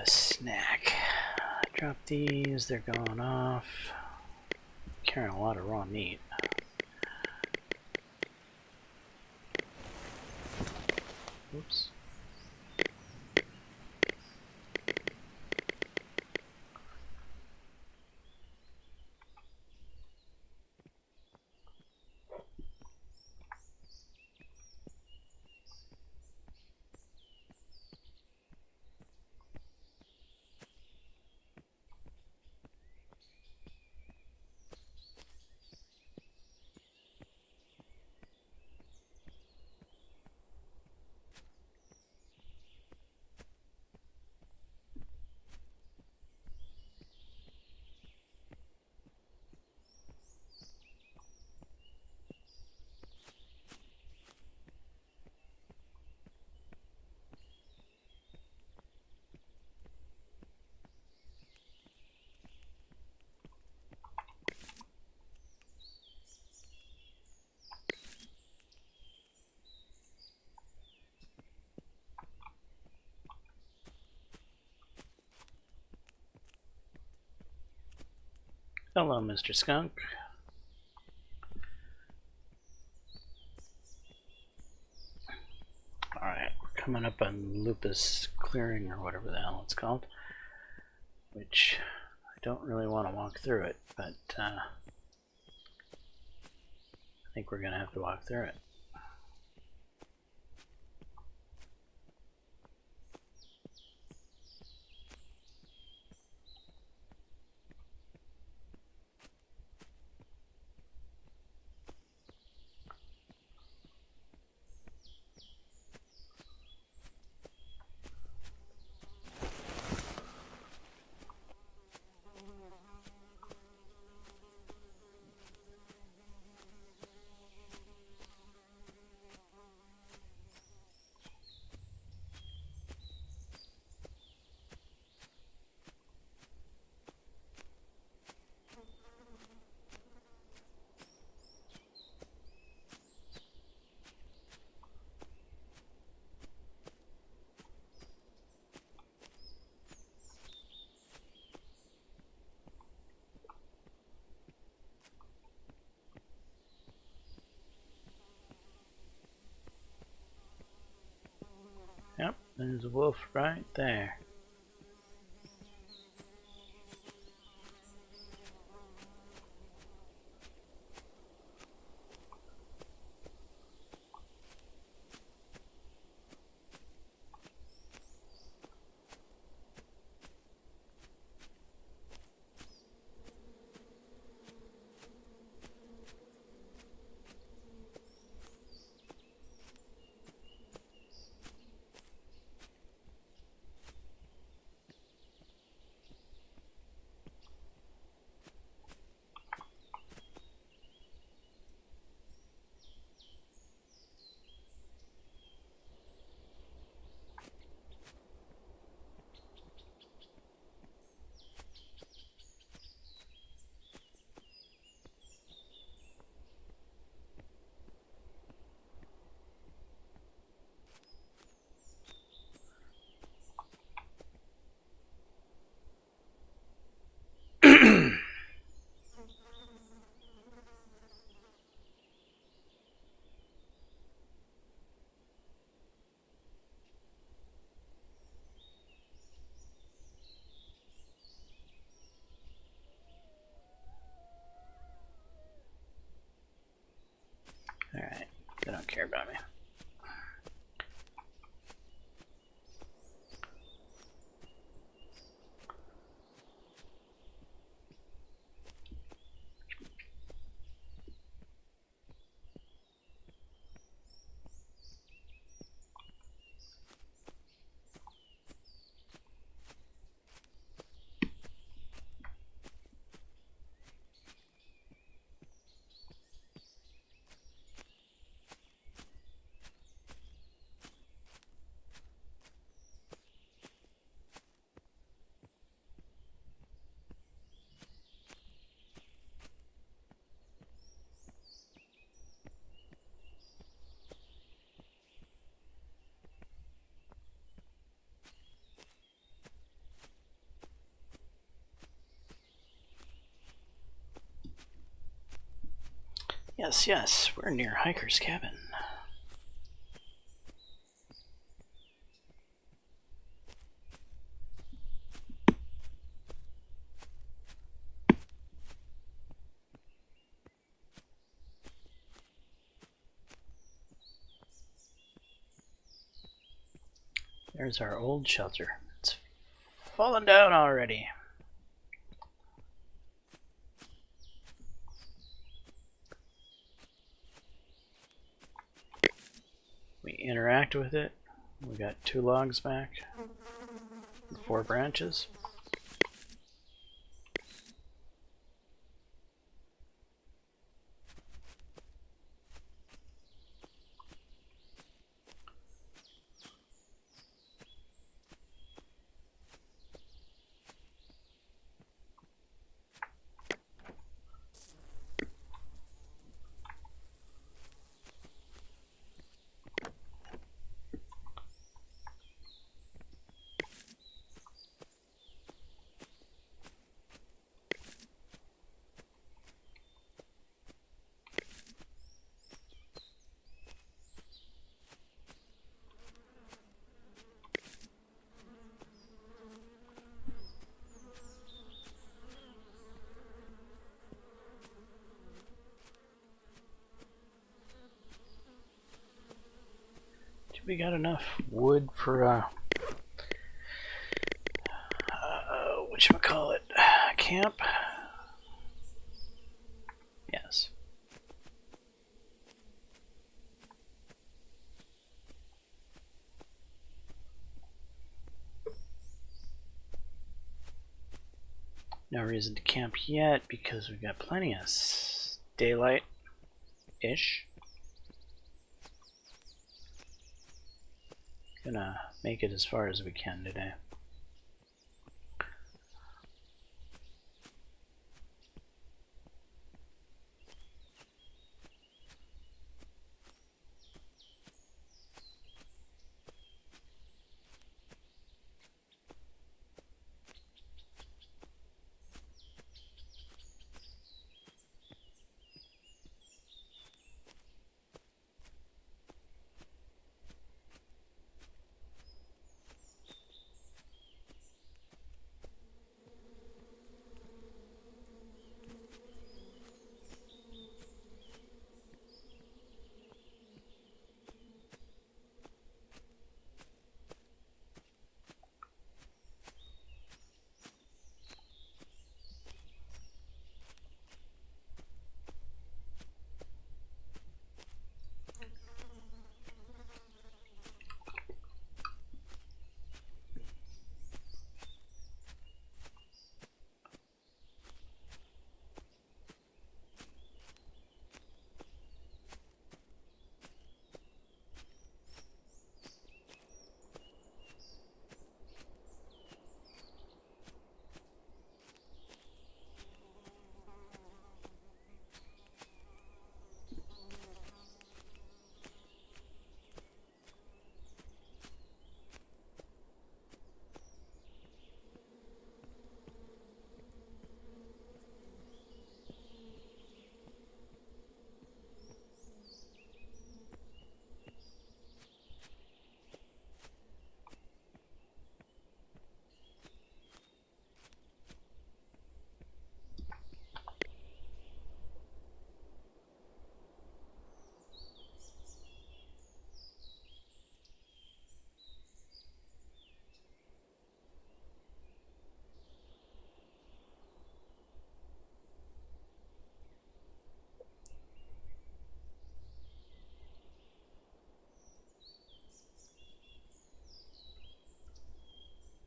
Speaker 1: a snack. Drop these, they're going off. Carrying a lot of raw meat. Oops. Hello, Mr. Skunk. Alright, we're coming up on Lupus Clearing, or whatever the hell it's called. Which, I don't really want to walk through it, but I think we're going to have to walk through it. Yep, there's a wolf right there. Alright, they don't care about me. Yes, yes, we're near Hiker's Cabin. There's our old shelter. It's fallen down already. We interact with it. We got 2 logs back, 4 branches. We got enough wood for whatchamacallit, camp? Yes. No reason to camp yet because we've got plenty of daylight-ish. Gonna make it as far as we can today.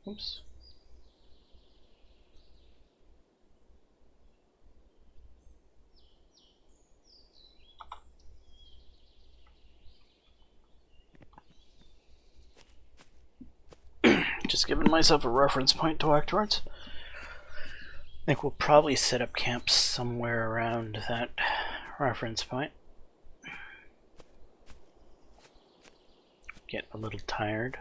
Speaker 1: Oops. Just giving myself a reference point to walk towards. I think we'll probably set up camp somewhere around that reference point. Get a little tired.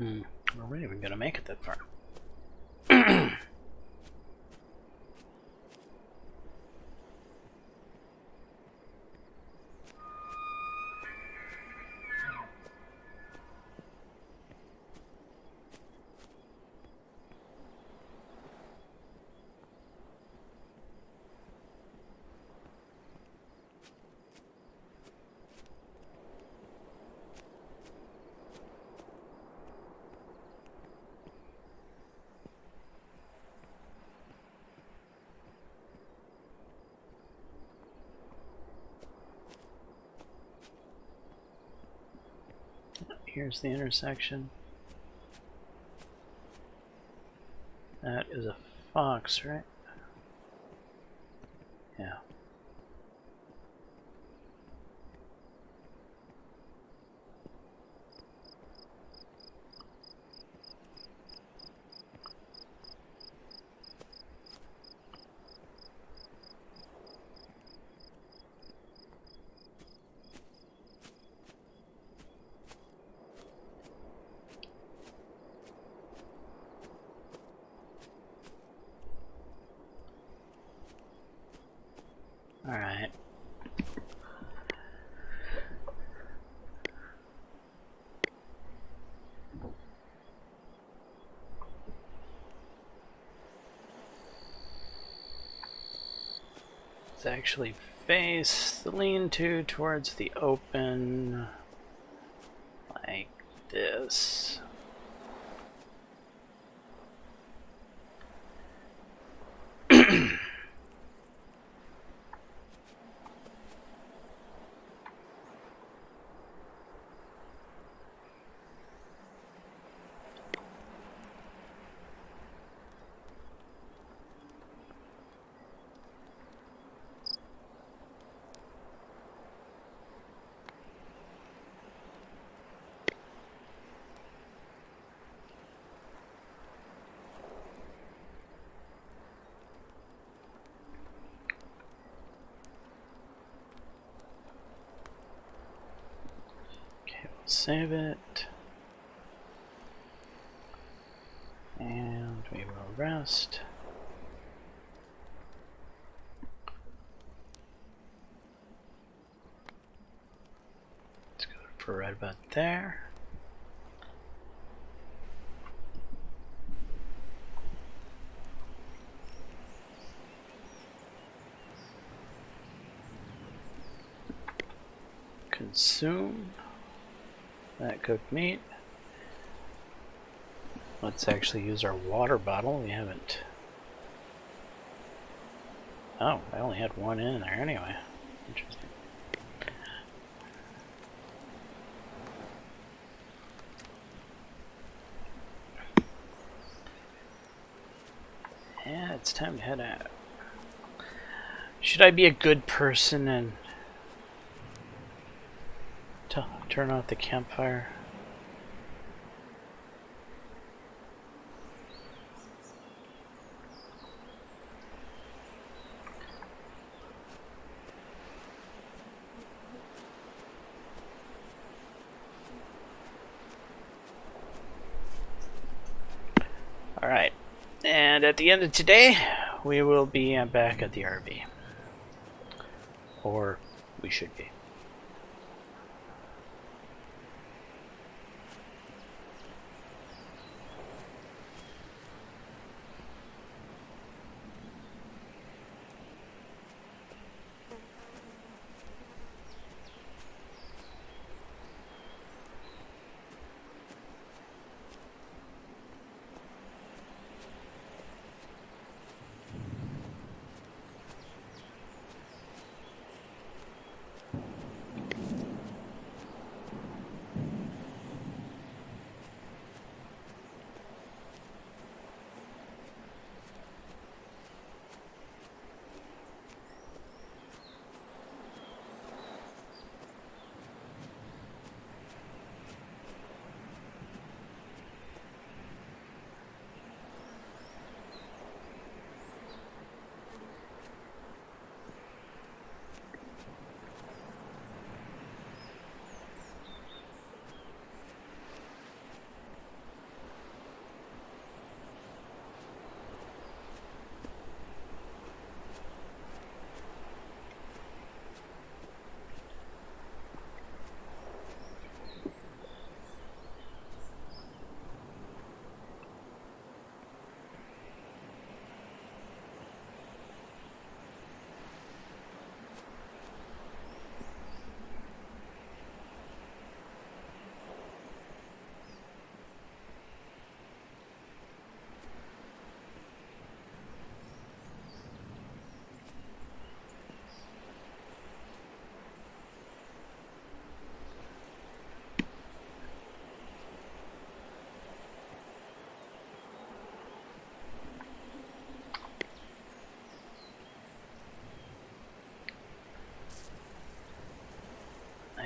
Speaker 1: Are we even gonna make it that far? Here's the intersection. That is a fox, right? Yeah. All right. Let's actually face the lean-to towards the open, like this. Save it, and we will rest. Let's go for right about there. Consume that cooked meat. Let's actually use our water bottle. We haven't. Oh, I only had one in there anyway. Interesting. Yeah, it's time to head out. Should I be a good person and turn off the campfire? Alright, and at the end of today, we will be back at the RV. Or we should be.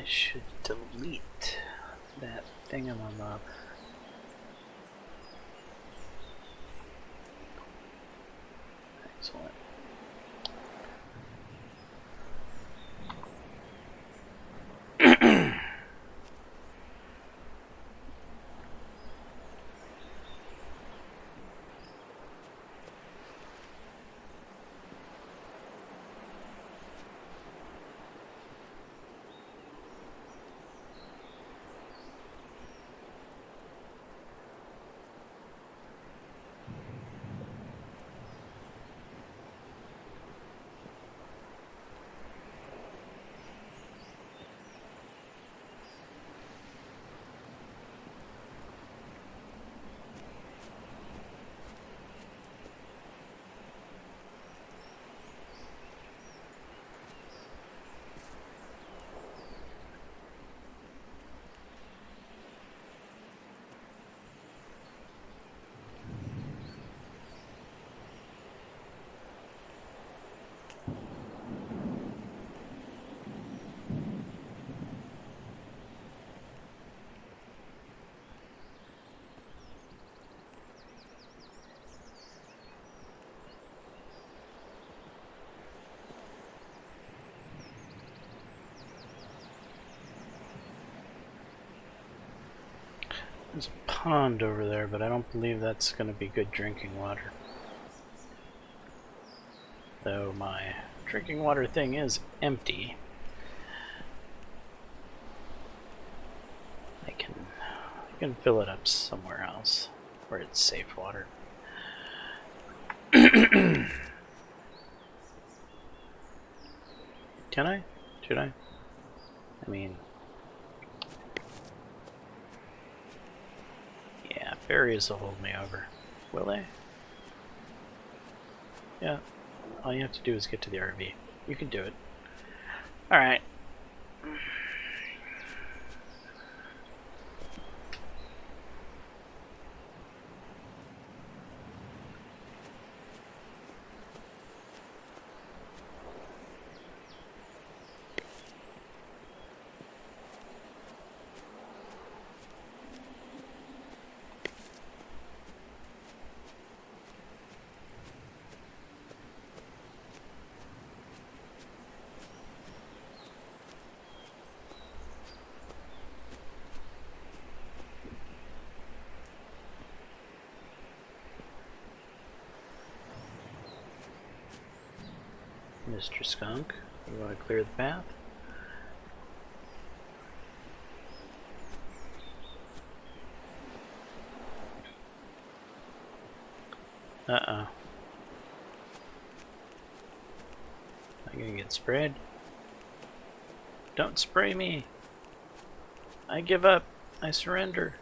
Speaker 1: I should delete that thingamabob. Excellent. There's a pond over there, but I don't believe that's going to be good drinking water. Though my drinking water thing is empty. I can fill it up somewhere else where it's safe water. Can I? Should I? I mean, yeah, fairies will hold me over. Will they? Yeah. All you have to do is get to the RV. You can do it. Alright. Mr. Skunk, you want to clear the path? Uh-oh. Am I gonna get sprayed? Don't spray me! I give up! I surrender!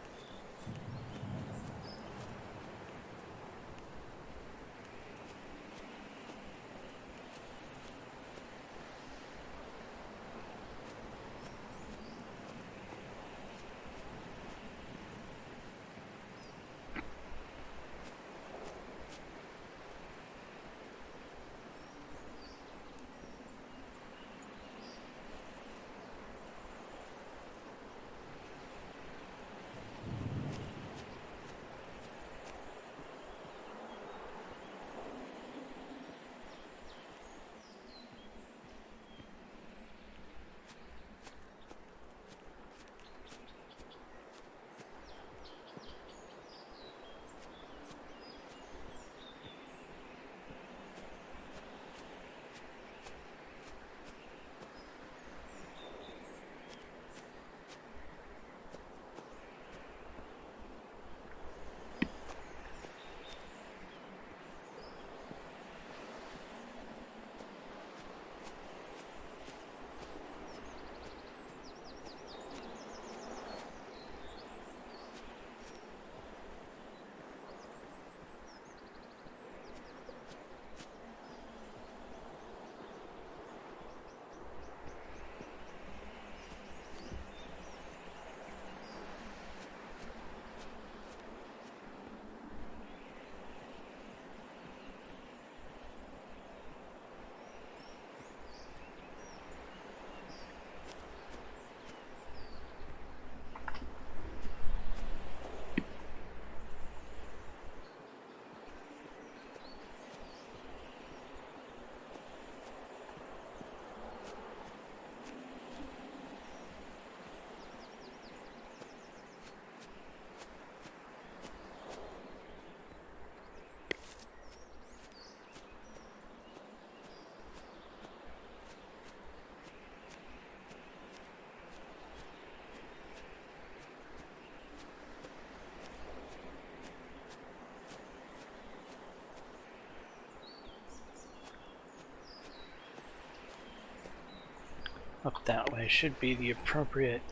Speaker 1: Up that way should be the appropriate...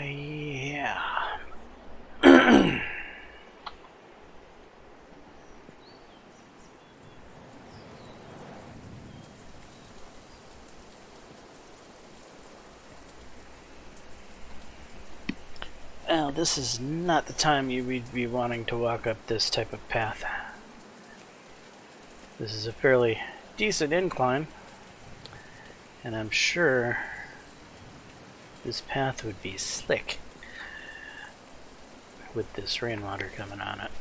Speaker 1: yeah. Well, this is not the time you would be wanting to walk up this type of path. This is a fairly decent incline, and I'm sure this path would be slick with this rainwater coming on it.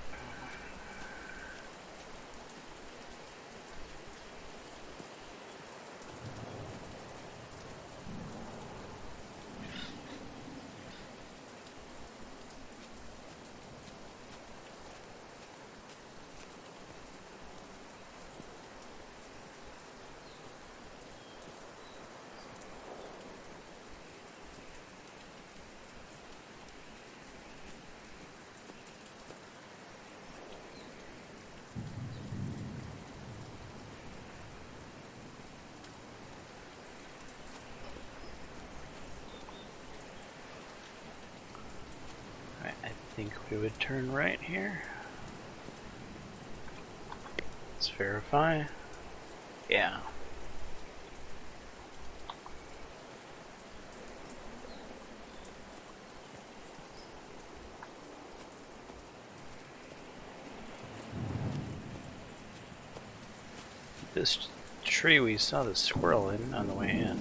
Speaker 1: I think we would turn right here. Let's verify. Yeah. This tree we saw the squirrel in on the way in.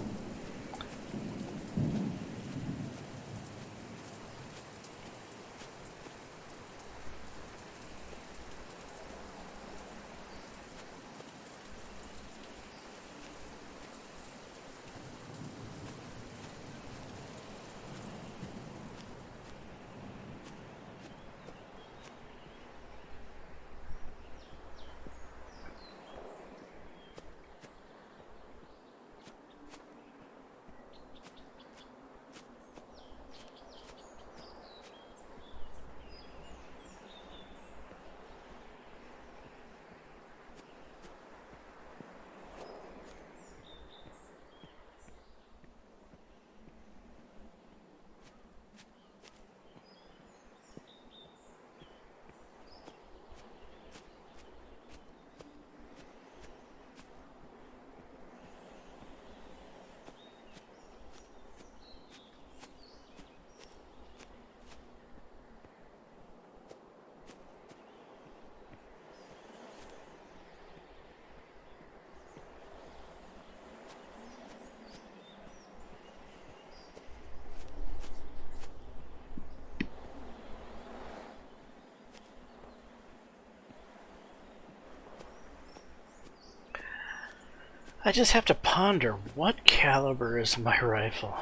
Speaker 1: I just have to ponder, what caliber is my rifle?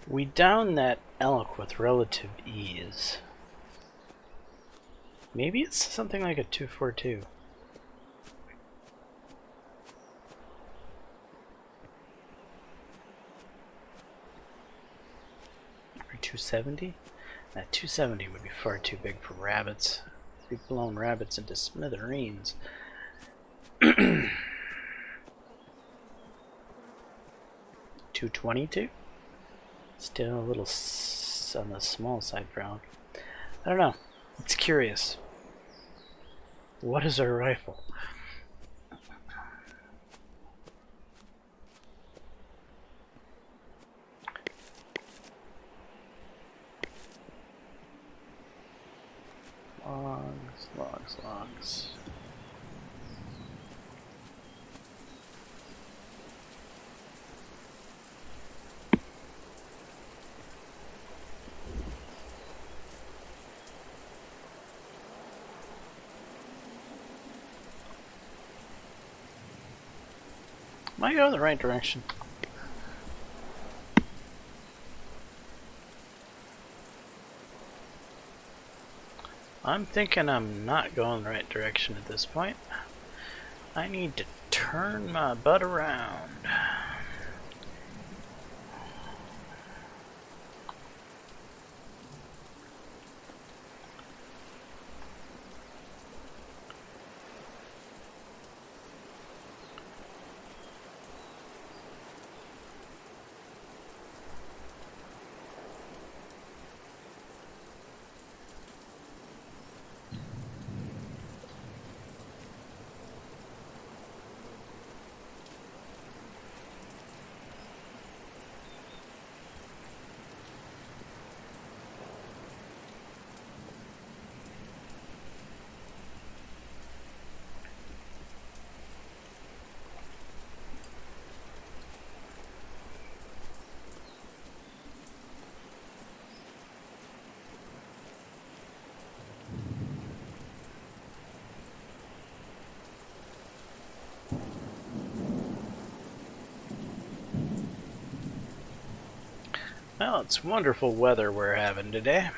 Speaker 1: We downed that elk with relative ease. Maybe it's something like a 242. Or 270? That 270 would be far too big for rabbits. We've blown rabbits into smithereens. 222? Still a little on the small side for elk. I don't know. It's curious. What is our rifle? Logs. Am I going the right direction? I'm thinking I'm not going the right direction at this point. I need to turn my butt around. Well, it's wonderful weather we're having today.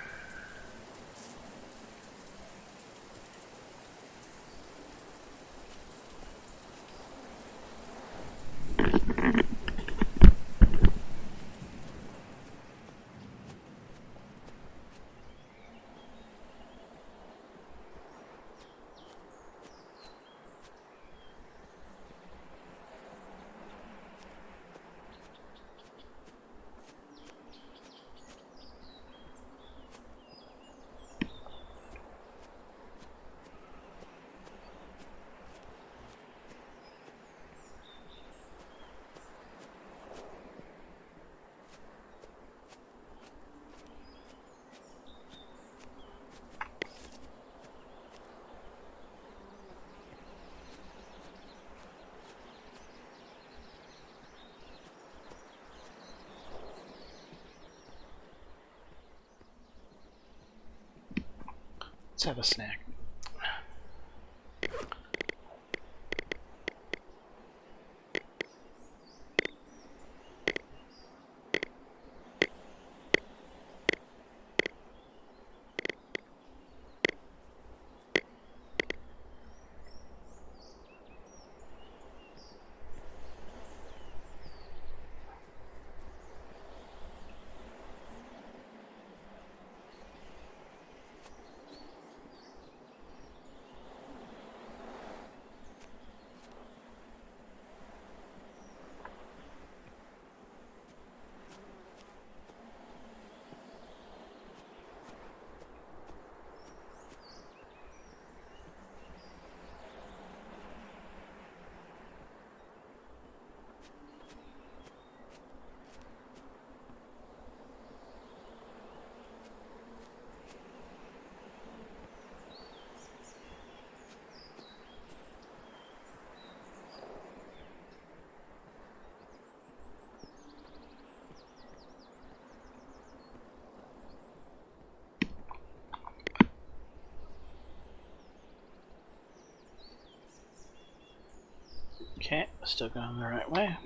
Speaker 1: Let's have a snack. Okay, still going the right way.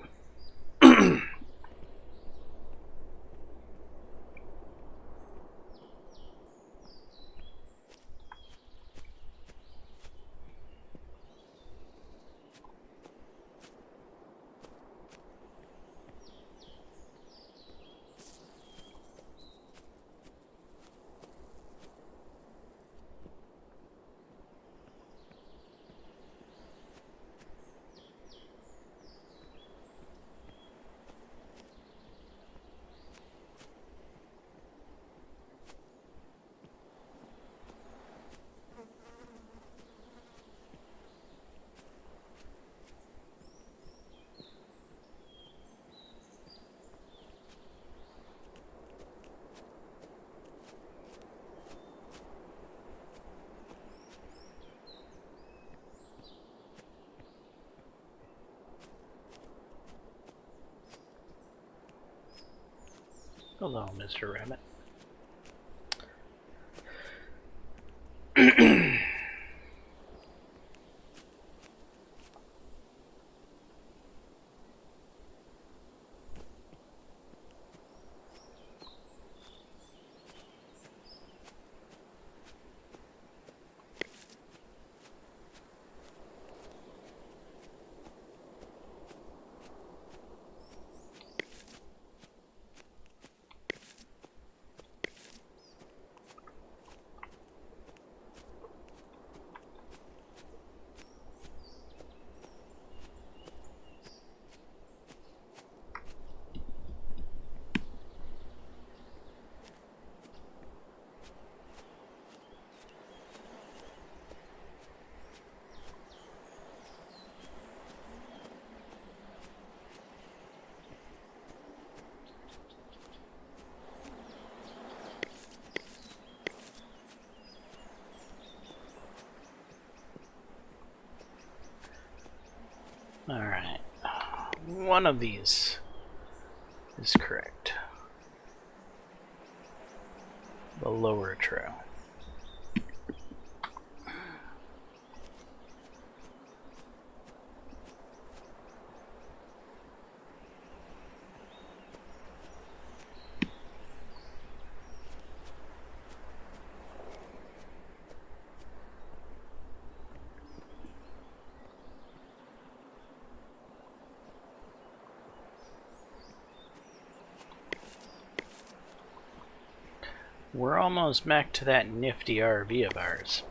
Speaker 1: Hello, Mr. Rabbit. Alright. One of these is correct. The lower trail. We're almost back to that nifty RV of ours.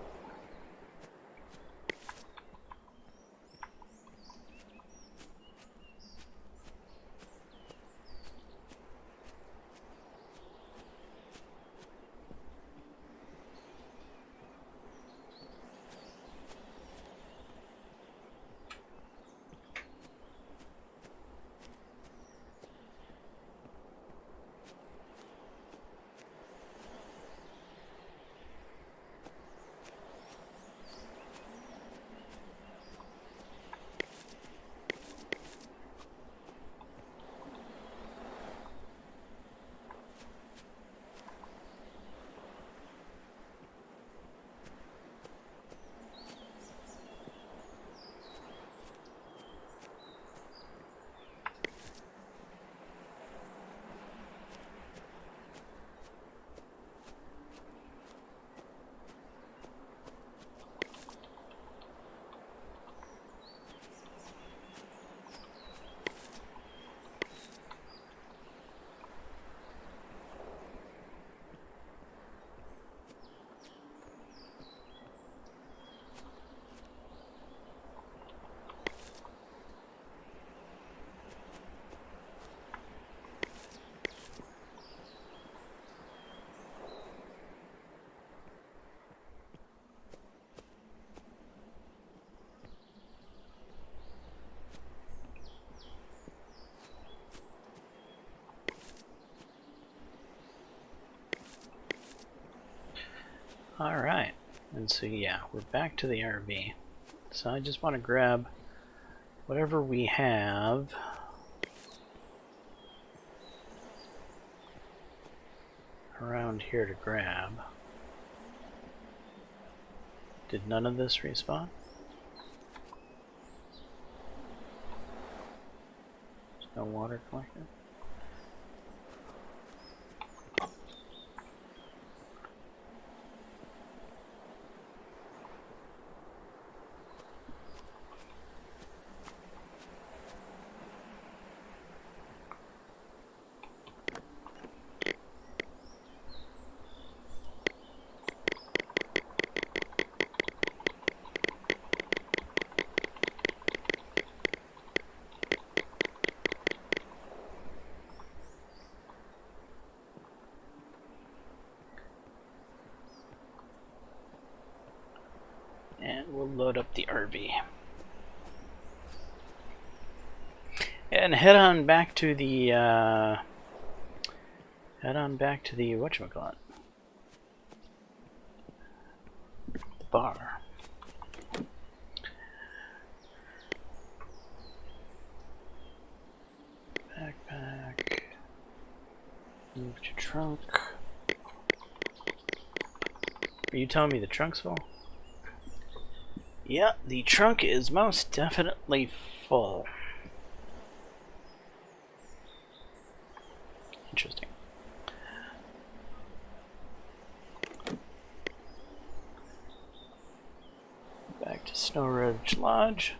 Speaker 1: Alright, and so yeah, we're back to the RV. So I just want to grab whatever we have. Around here to grab. Did none of this respawn? There's no water collected. And we'll load up the RV. And head on back to the whatchamacallit? The bar. Backpack. Move to trunk. Are you telling me the trunk's full? Yeah, the trunk is most definitely full. Interesting. Back to Snow Ridge Lodge.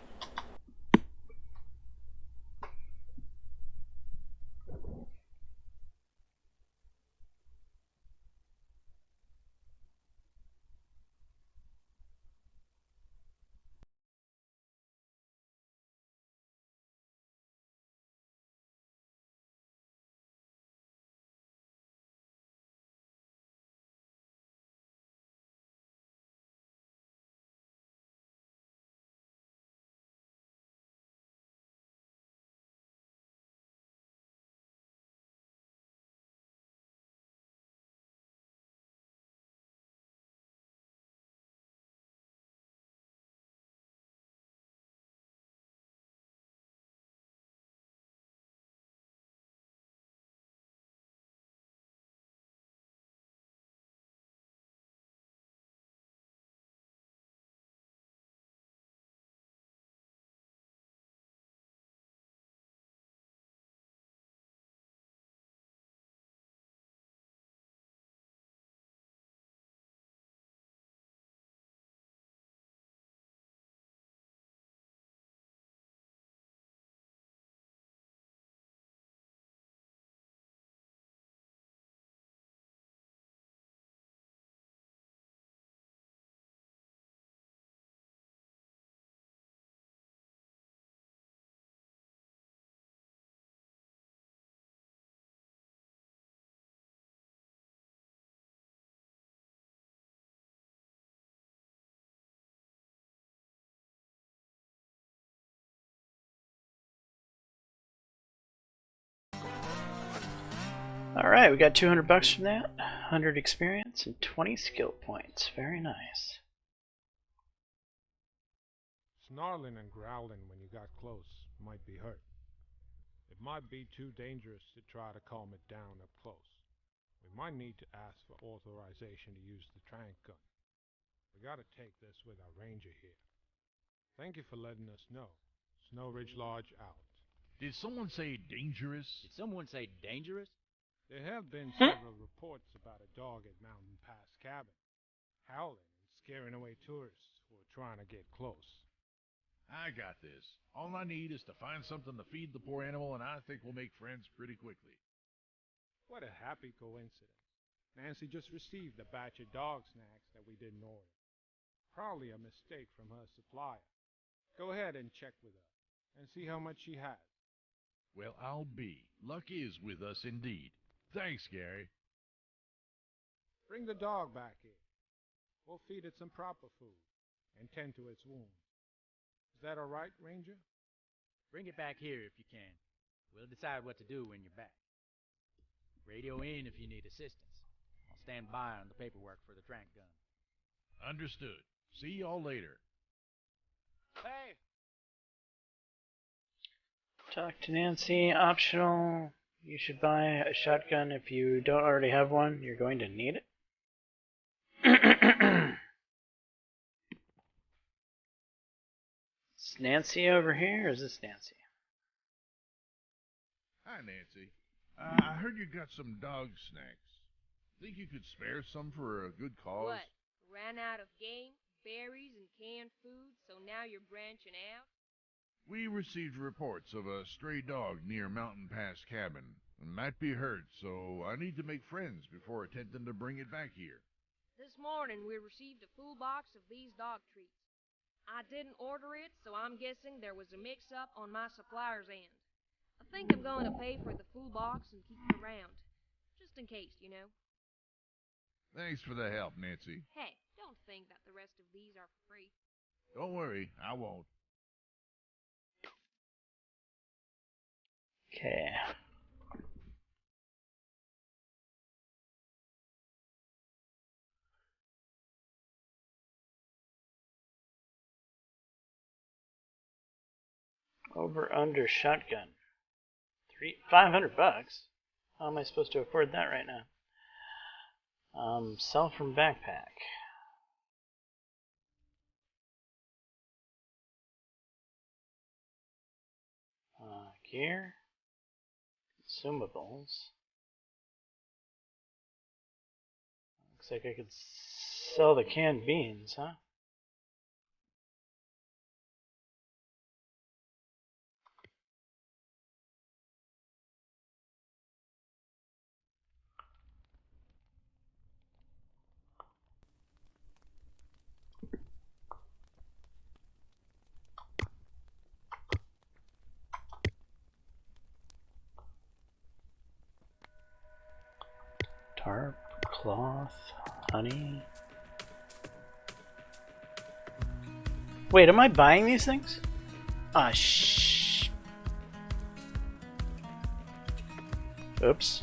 Speaker 1: Alright, we got 200 bucks from that, 100 experience, and 20 skill points. Very nice.
Speaker 5: Snarling and growling when you got close might be hurt. It might be too dangerous to try to calm it down up close. We might need to ask for authorization to use the trank gun. We gotta take this with our ranger here. Thank you for letting us know. Snow Ridge Lodge out.
Speaker 3: Did someone say dangerous?
Speaker 6: Did someone say dangerous?
Speaker 5: There have been several reports about a dog at Mountain Pass Cabin, howling and scaring away tourists who are trying to get close.
Speaker 3: I got this. All I need is to find something to feed the poor animal, and I think we'll make friends pretty quickly.
Speaker 5: What a happy coincidence. Nancy just received a batch of dog snacks that we didn't order. Probably a mistake from her supplier. Go ahead and check with her and see how much she has.
Speaker 3: Well, I'll be. Luck is with us indeed. Thanks, Gary.
Speaker 5: Bring the dog back here. We'll feed it some proper food and tend to its wounds. Is that all right, Ranger?
Speaker 6: Bring it back here if you can. We'll decide what to do when you're back. Radio in if you need assistance. I'll stand by on the paperwork for the trank gun.
Speaker 3: Understood. See y'all later.
Speaker 5: Hey!
Speaker 1: Talk to Nancy, optional. You should buy a shotgun if you don't already have one. You're going to need it. Is Nancy over here, or is this Nancy?
Speaker 3: Hi, Nancy. I heard you got some dog snacks. Think you could spare some for a good cause?
Speaker 7: What? Ran out of game, berries, and canned food, so now you're branching out?
Speaker 3: We received reports of a stray dog near Mountain Pass Cabin. It might be hurt, so I need to make friends before attempting to bring it back here.
Speaker 7: This morning we received a full box of these dog treats. I didn't order it, so I'm guessing there was a mix-up on my supplier's end. I think I'm going to pay for the full box and keep it around. Just in case, you know.
Speaker 3: Thanks for the help, Nancy.
Speaker 7: Hey, don't think that the rest of these are for free.
Speaker 3: Don't worry, I won't.
Speaker 1: Okay. Over under shotgun. 500 bucks. How am I supposed to afford that right now? Sell from backpack. Gear. Consumables. Looks like I could sell the canned beans, huh? Tarp, cloth, honey. Wait, am I buying these things? Ah, shh. Oops.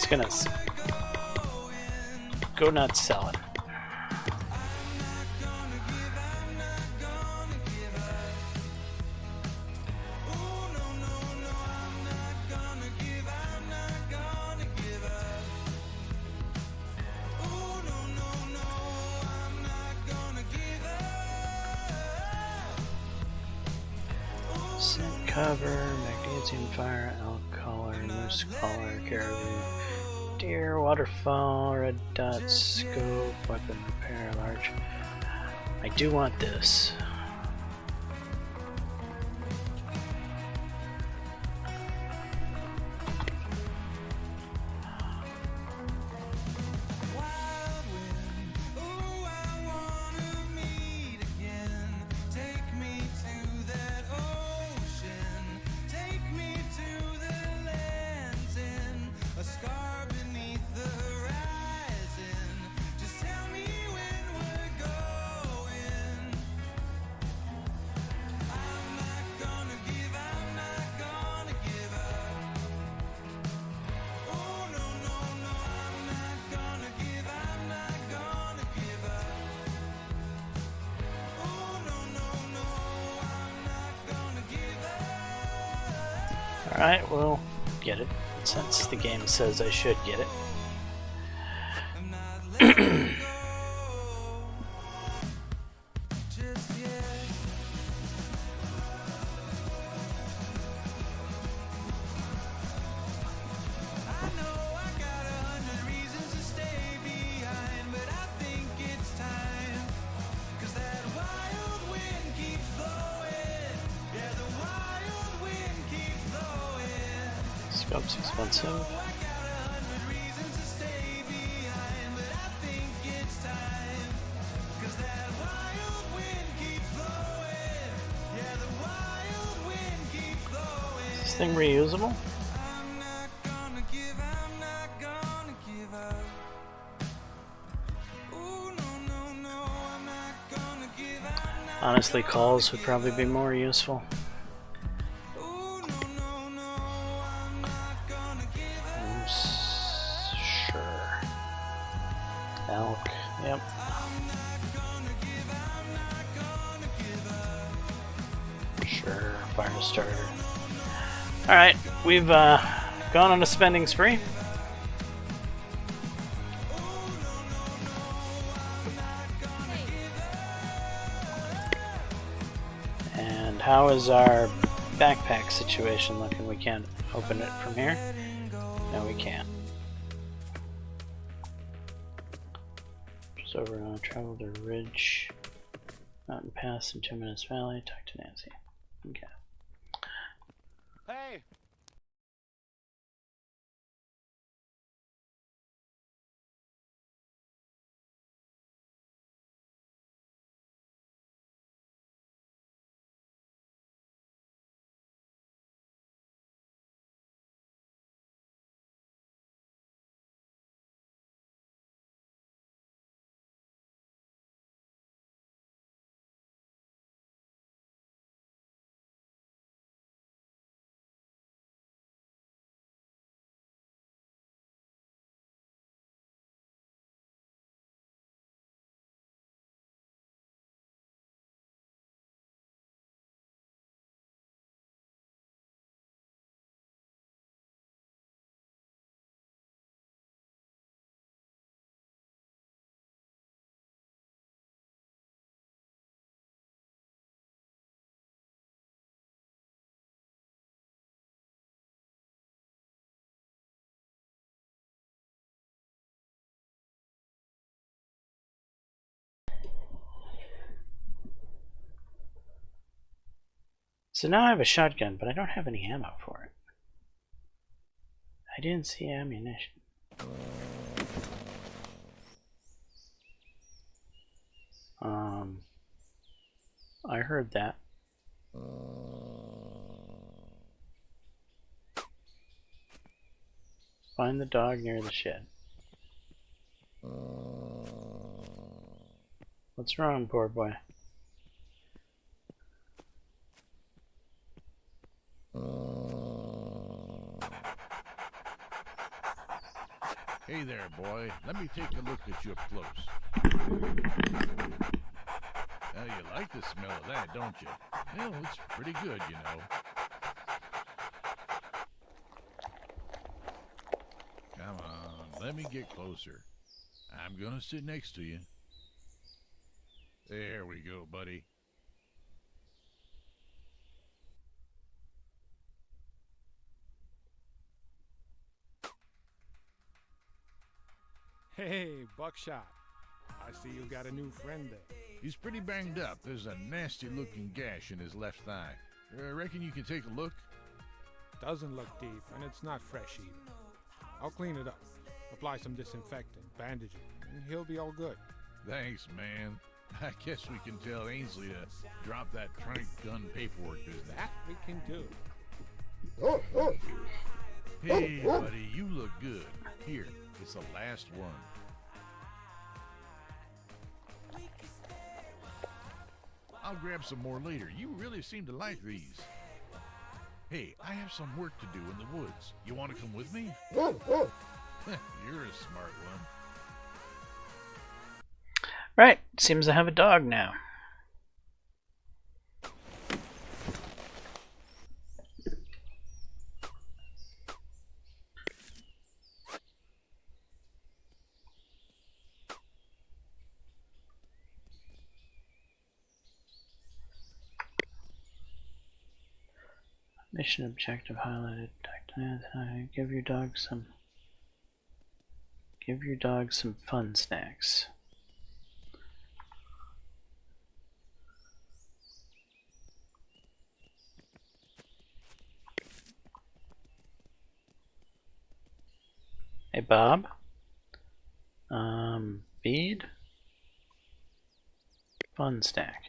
Speaker 1: Gonna go nuts selling. Scent cover, magnesium fire, elk collar, moose collar, caribou. Deer, waterfall, red dot, scope, weapon repair, large. I do want this.
Speaker 8: Take
Speaker 1: Alright, we'll get it, since the game says I should get it. Scope's expensive. Is this thing reusable? Honestly, calls would probably be more useful. Sure. Elk, yep. Sure, fire starter. Alright, we've gone on a spending spree. And how is our backpack situation looking? We can't open it from here? No, we can't. Just over travel to Ridge, Mountain Pass, in 2 Minutes Valley. Talk to Nancy. Okay.
Speaker 8: Hey!
Speaker 1: So now I have a shotgun, but I don't have any ammo for it. I didn't see ammunition. I heard that. Find the dog near the shed. What's wrong, poor boy?
Speaker 3: Hey there, boy. Let me take a look at you up close. Now, you like the smell of that, don't you? Well, it's pretty good, you know. Come on, let me get closer. I'm gonna sit next to you. There we go, buddy.
Speaker 5: Hey, Buckshot. I see you got a new friend there.
Speaker 3: He's pretty banged up. There's a nasty-looking gash in his left thigh. Reckon you can take a look?
Speaker 5: Doesn't look deep, and it's not fresh either. I'll clean it up, apply some disinfectant, bandage it, and he'll be all good.
Speaker 3: Thanks, man. I guess we can tell Ainsley to drop that trank gun paperwork business.
Speaker 5: That we can do.
Speaker 3: Hey, buddy, you look good. Here, it's the last one. I'll grab some more later. You really seem to like these. Hey, I have some work to do in the woods. You want to come with me? You're a smart one.
Speaker 1: Right, seems to have a dog now. Mission objective highlighted. Give your dog some fun snacks. Hey Bob. Feed. Fun snack.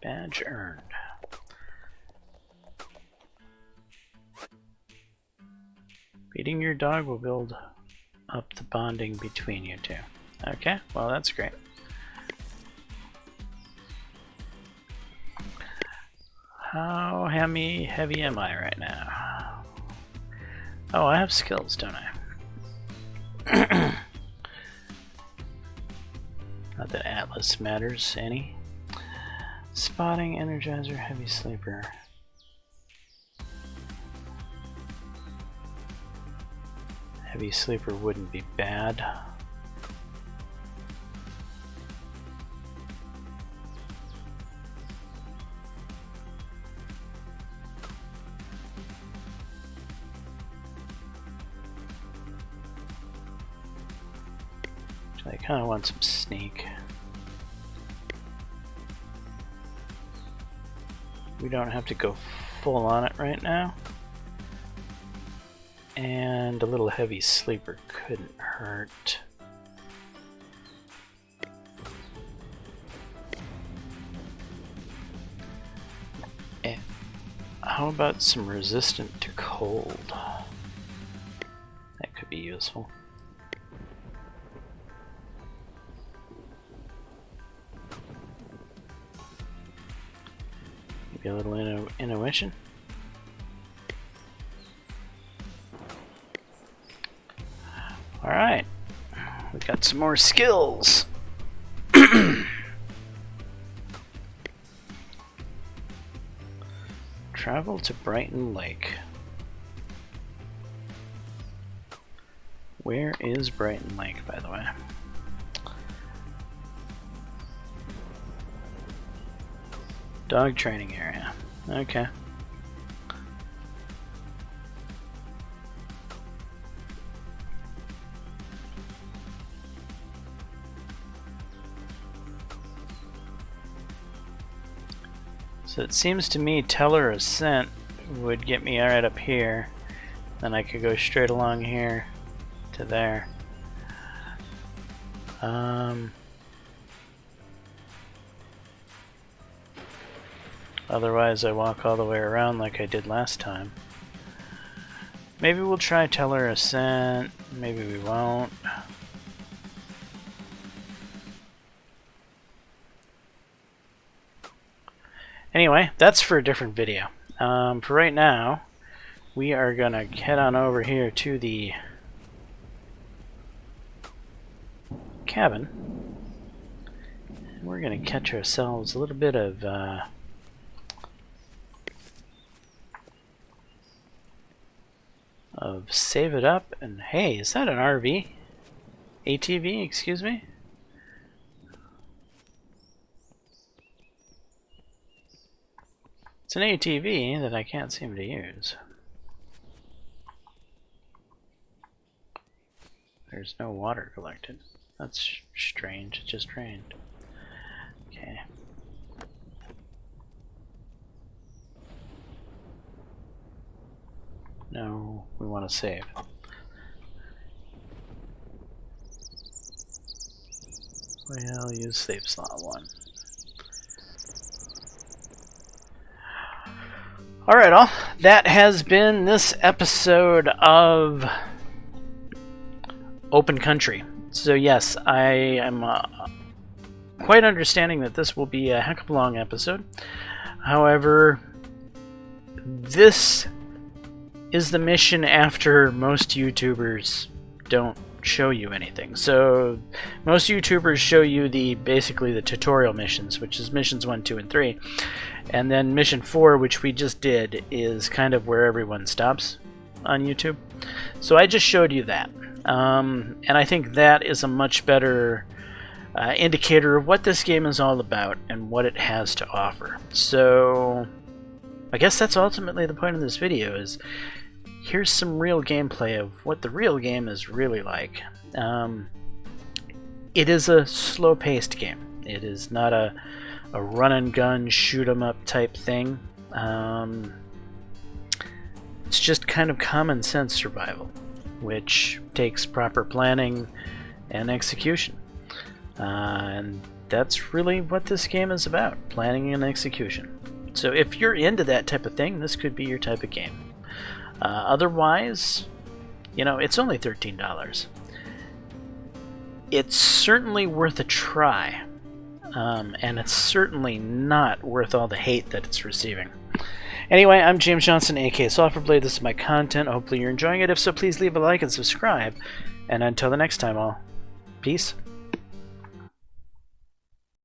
Speaker 1: Badge earned. Feeding your dog will build up the bonding between you two. Okay, well that's great. How heavy am I right now? Oh, I have skills, don't I? Not that Atlas matters any. Spotting, Energizer, Heavy Sleeper. Heavy Sleeper wouldn't be bad. I kind of want some sneak. We don't have to go full on it right now. And a little heavy sleeper couldn't hurt. And how about some resistant to cold? That could be useful. Maybe a little intuition. Alright, we got some more skills. Travel to Brighton Lake. Where is Brighton Lake, by the way? Dog training area. Okay. So it seems to me Teller Ascent would get me right up here. Then I could go straight along here to there. Otherwise I walk all the way around like I did last time. Maybe we'll try Teller Ascent, maybe we won't. Anyway, that's for a different video. For right now, we are gonna head on over here to the cabin. And we're gonna catch ourselves a little bit of save it up. And hey, is that an RV? ATV, excuse me? It's an ATV that I can't seem to use. There's no water collected. That's strange. It just rained. Okay. No, we want to save. Well, use save slot 1. Alright, all. That has been this episode of Open Country. So yes, I am quite understanding that this will be a heck of a long episode. However, this is the mission after most YouTubers don't show you anything. So most YouTubers show you basically the tutorial missions, which is missions 1, 2, and 3. And then mission 4, which we just did, is kind of where everyone stops on YouTube. So I just showed you that. And I think that is a much better indicator of what this game is all about and what it has to offer. So I guess that's ultimately the point of this video, is here's some real gameplay of what the real game is really like. It is a slow-paced game. It is not a run-and-gun, shoot-'em-up type thing. It's just kind of common-sense survival, which takes proper planning and execution. And that's really what this game is about, planning and execution. So if you're into that type of thing, this could be your type of game. Otherwise, you know, it's only $13. It's certainly worth a try, and it's certainly not worth all the hate that it's receiving. Anyway, I'm James Johnson, aka Sulfurblade. This is my content. Hopefully you're enjoying it. If so, please leave a like and subscribe. And until the next time, all, peace.